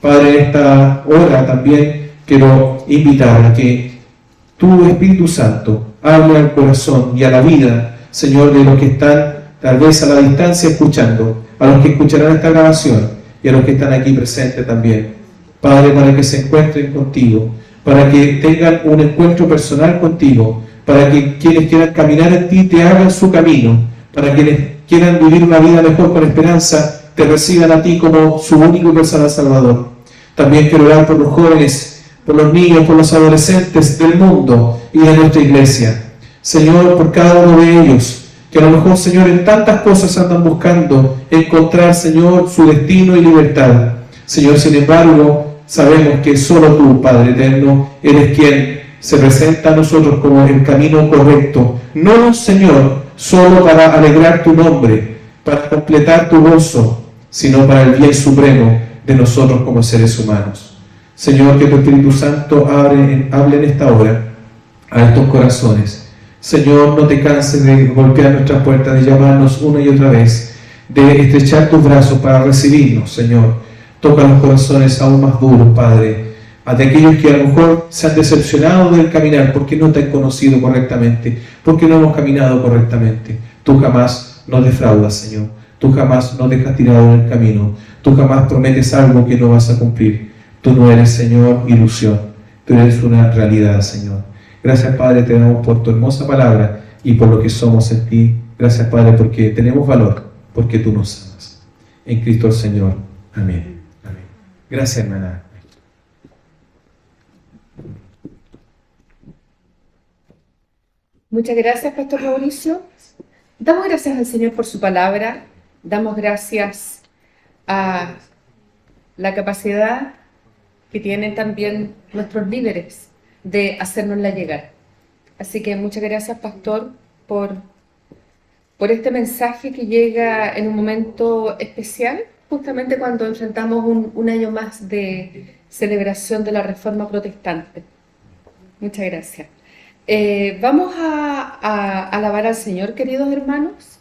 Padre, en esta hora también quiero invitar a que tu Espíritu Santo hable al corazón y a la vida, Señor, de los que están tal vez a la distancia escuchando, a los que escucharán esta grabación y a los que están aquí presentes también. Padre, para que se encuentren contigo, para que tengan un encuentro personal contigo, para que quienes quieran caminar en ti te hagan su camino, para quienes quieran vivir una vida mejor con esperanza, te reciban a ti como su único y personal Salvador. También quiero orar por los jóvenes, por los niños, por los adolescentes del mundo y de nuestra iglesia. Señor, por cada uno de ellos, que a lo mejor, Señor, en tantas cosas andan buscando encontrar, Señor, su destino y libertad. Señor, sin embargo, sabemos que solo tú, Padre eterno, eres quien se presenta a nosotros como el camino correcto. No, Señor, solo para alegrar tu nombre, para completar tu gozo, sino para el bien supremo de nosotros como seres humanos. Señor, que tu Espíritu Santo hable en esta hora a estos corazones. Señor, no te canses de golpear nuestras puertas, de llamarnos una y otra vez, de estrechar tus brazos para recibirnos, Señor. Toca los corazones aún más duros, Padre, de aquellos que a lo mejor se han decepcionado del caminar porque no te han conocido correctamente, porque no hemos caminado correctamente. Tú jamás nos defraudas, Señor. Tú jamás nos dejas tirado en el camino. Tú jamás prometes algo que no vas a cumplir. Tú no eres, Señor, ilusión. Tú eres una realidad, Señor. Gracias, Padre, te damos por tu hermosa palabra y por lo que somos en ti. Gracias, Padre, porque tenemos valor, porque tú nos amas. En Cristo el Señor. Amén. Amén. Gracias, hermana. Muchas gracias, Pastor Mauricio. Damos gracias al Señor por su palabra. Damos gracias a la capacidad que tienen también nuestros líderes de hacérnosla llegar. Así que muchas gracias, Pastor, por este mensaje que llega en un momento especial, justamente cuando enfrentamos un año más de celebración de la Reforma Protestante. Muchas gracias. Vamos a alabar al Señor, queridos hermanos,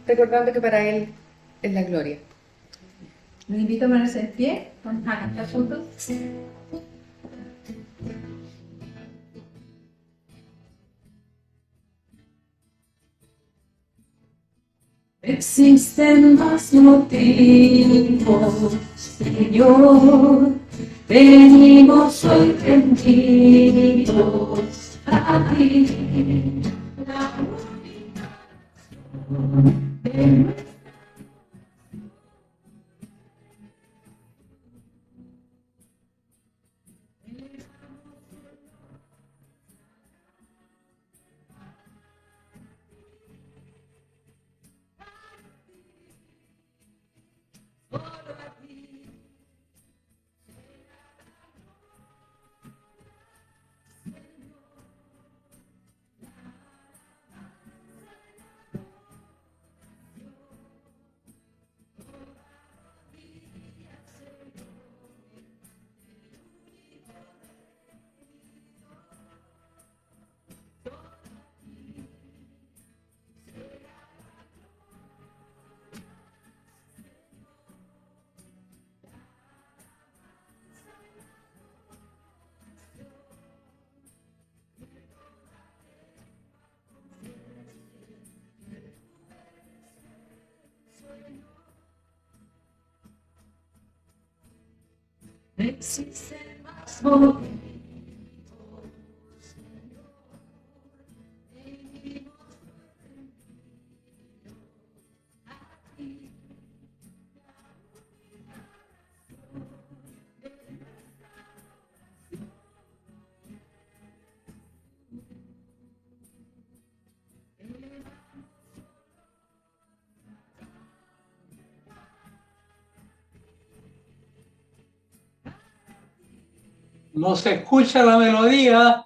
recordando que para Él es la gloria. Los invito a ponerse en pie, vamos a cantar juntos. Existen más motivos, Señor, venimos hoy rendidos a ti, la única razón de nuestra No se escucha la melodía.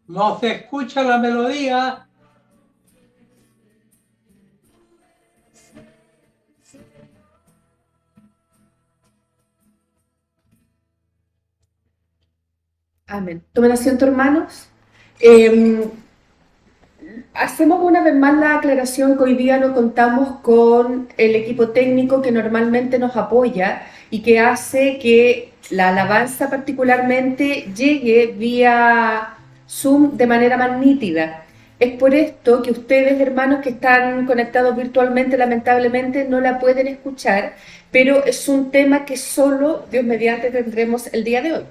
No se escucha la melodía. Amén. Tomen asiento, hermanos. Hacemos una vez más la aclaración que hoy día no contamos con el equipo técnico que normalmente nos apoya y que hace que la alabanza particularmente llegue vía Zoom de manera más nítida. Es por esto que ustedes, hermanos que están conectados virtualmente, lamentablemente no la pueden escuchar, pero es un tema que solo, Dios mediante, tendremos el día de hoy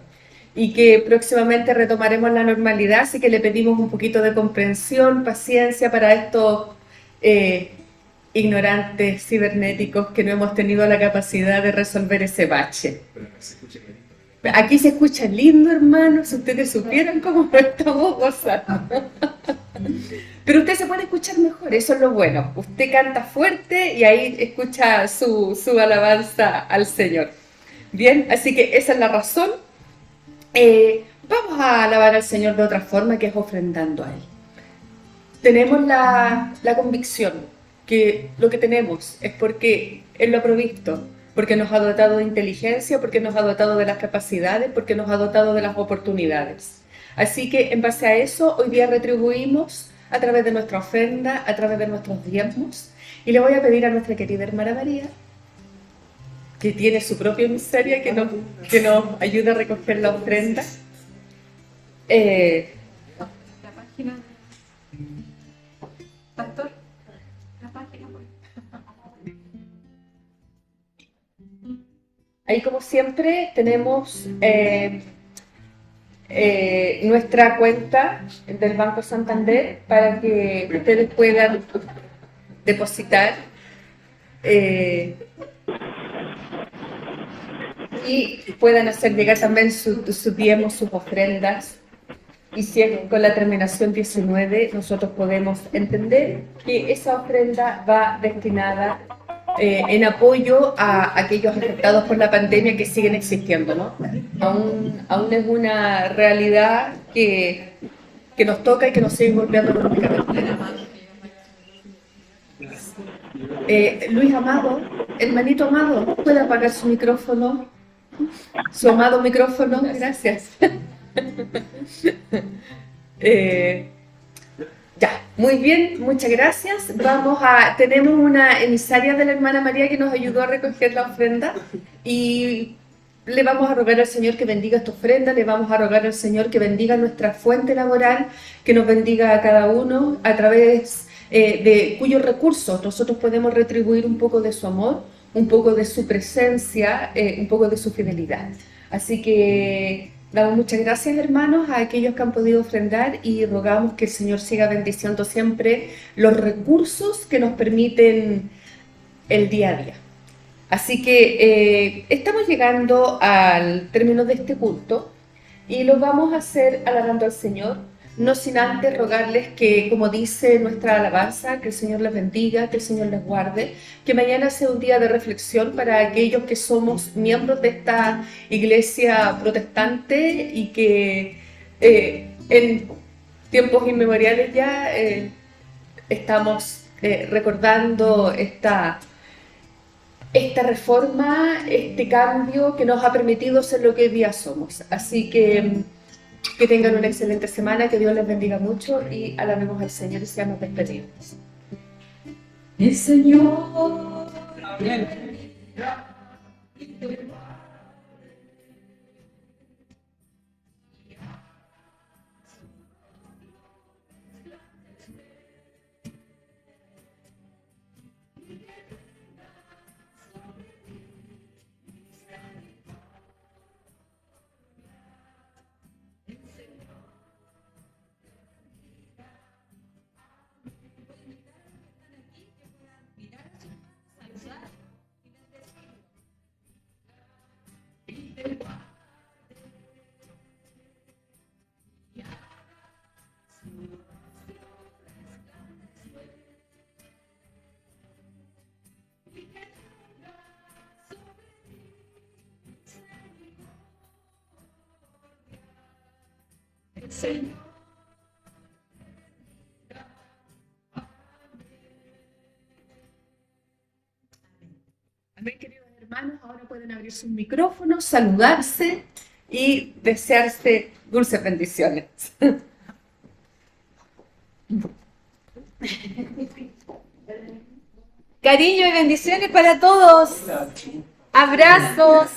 y que próximamente retomaremos la normalidad, así que le pedimos un poquito de comprensión, paciencia para estos ignorantes cibernéticos que no hemos tenido la capacidad de resolver ese bache. Aquí se escucha lindo, hermanos, si ustedes supieran cómo lo estamos gozando. Pero usted se puede escuchar mejor, eso es lo bueno. Usted canta fuerte y ahí escucha su alabanza al Señor. Bien, así que esa es la razón. Vamos a alabar al Señor de otra forma, que es ofrendando a Él. Tenemos la convicción que lo que tenemos es porque Él lo ha provisto, porque nos ha dotado de inteligencia, porque nos ha dotado de las capacidades, porque nos ha dotado de las oportunidades. Así que en base a eso, hoy día retribuimos a través de nuestra ofrenda, a través de nuestros diezmos, y le voy a pedir a nuestra querida hermana María, que tiene su propia miseria, que nos ayude a recoger la ofrenda. La página. Pastor, la página. Ahí, como siempre, tenemos nuestra cuenta del Banco Santander para que ustedes puedan depositar y puedan hacer llegar también sus diezmos, sus ofrendas. Y si es con la terminación 19, nosotros podemos entender que esa ofrenda va destinada en apoyo a aquellos afectados por la pandemia que siguen existiendo, ¿no? Aún es una realidad que nos toca y que nos sigue golpeando económicamente. Luis Amado, hermanito Amado, ¿puede apagar su micrófono? Su amado micrófono, gracias. Ya, muy bien, muchas gracias. Tenemos una emisaria de la hermana María que nos ayudó a recoger la ofrenda y le vamos a rogar al Señor que bendiga esta ofrenda, le vamos a rogar al Señor que bendiga nuestra fuente laboral, que nos bendiga a cada uno a través de cuyos recursos nosotros podemos retribuir un poco de su amor, un poco de su presencia, un poco de su fidelidad. Así que damos muchas gracias, hermanos, a aquellos que han podido ofrendar y rogamos que el Señor siga bendiciendo siempre los recursos que nos permiten el día a día. Así que estamos llegando al término de este culto y lo vamos a hacer alabando al Señor, no sin antes rogarles que, como dice nuestra alabanza, que el Señor les bendiga, que el Señor les guarde, que mañana sea un día de reflexión para aquellos que somos miembros de esta iglesia protestante y que en tiempos inmemoriales ya estamos recordando esta esta reforma, este cambio que nos ha permitido ser lo que hoy día somos. Así que tengan una excelente semana, que Dios les bendiga mucho y alabemos al Señor y seamos despedidos. El Señor. Amén, queridos hermanos. Ahora pueden abrir sus micrófonos, saludarse y desearse dulces bendiciones. Cariño y bendiciones para todos. Abrazos.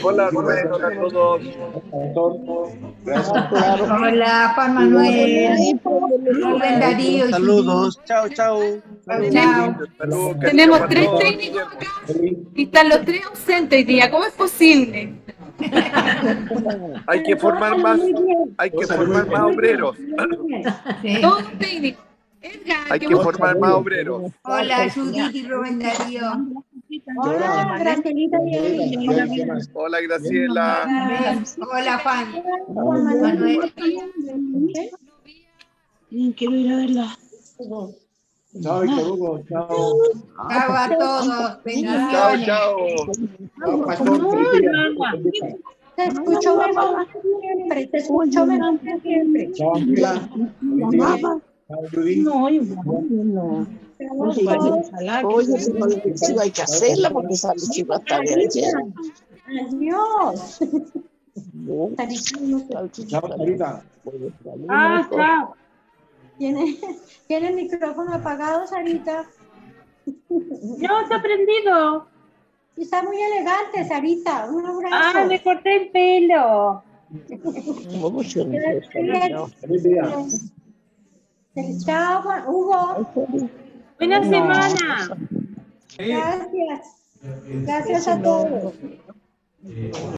Hola, Rubén, hola a todos. Hola, Juan Manuel. Rubén Darío. Saludos. Chao, chao. Chao. Saludos. Tenemos 3 técnicos acá y están los 3 ausentes hoy día. ¿Cómo es posible? Hay que formar más obreros. Todos técnicos. Edgar, Hay que formar más obreros. Hola, Judith y Rubén Darío. Hola, Gracielita. Hola, Graciela. Hola, Juan. Juan Manuel. Quiero ir a verla. Chao, Víctor Hugo. Chao. Chao a todos. Chao, Bendiciones. chao. Chao, Pastor. Te escucho mejor siempre, te escucho mejor siempre. Chao, Ángela. Chao, Judith. No, no. Oye, pero la lectiva hay que hacerla porque esa lectiva está bien hecha. Adiós. Chao, Sarita. Chao. ¿Tiene el micrófono apagado, Sarita? No, está prendido. Está muy elegante, Sarita. Un abrazo. Me corté el pelo. Feliz día. Chao, Hugo. Buena semana. Gracias. Gracias a todos.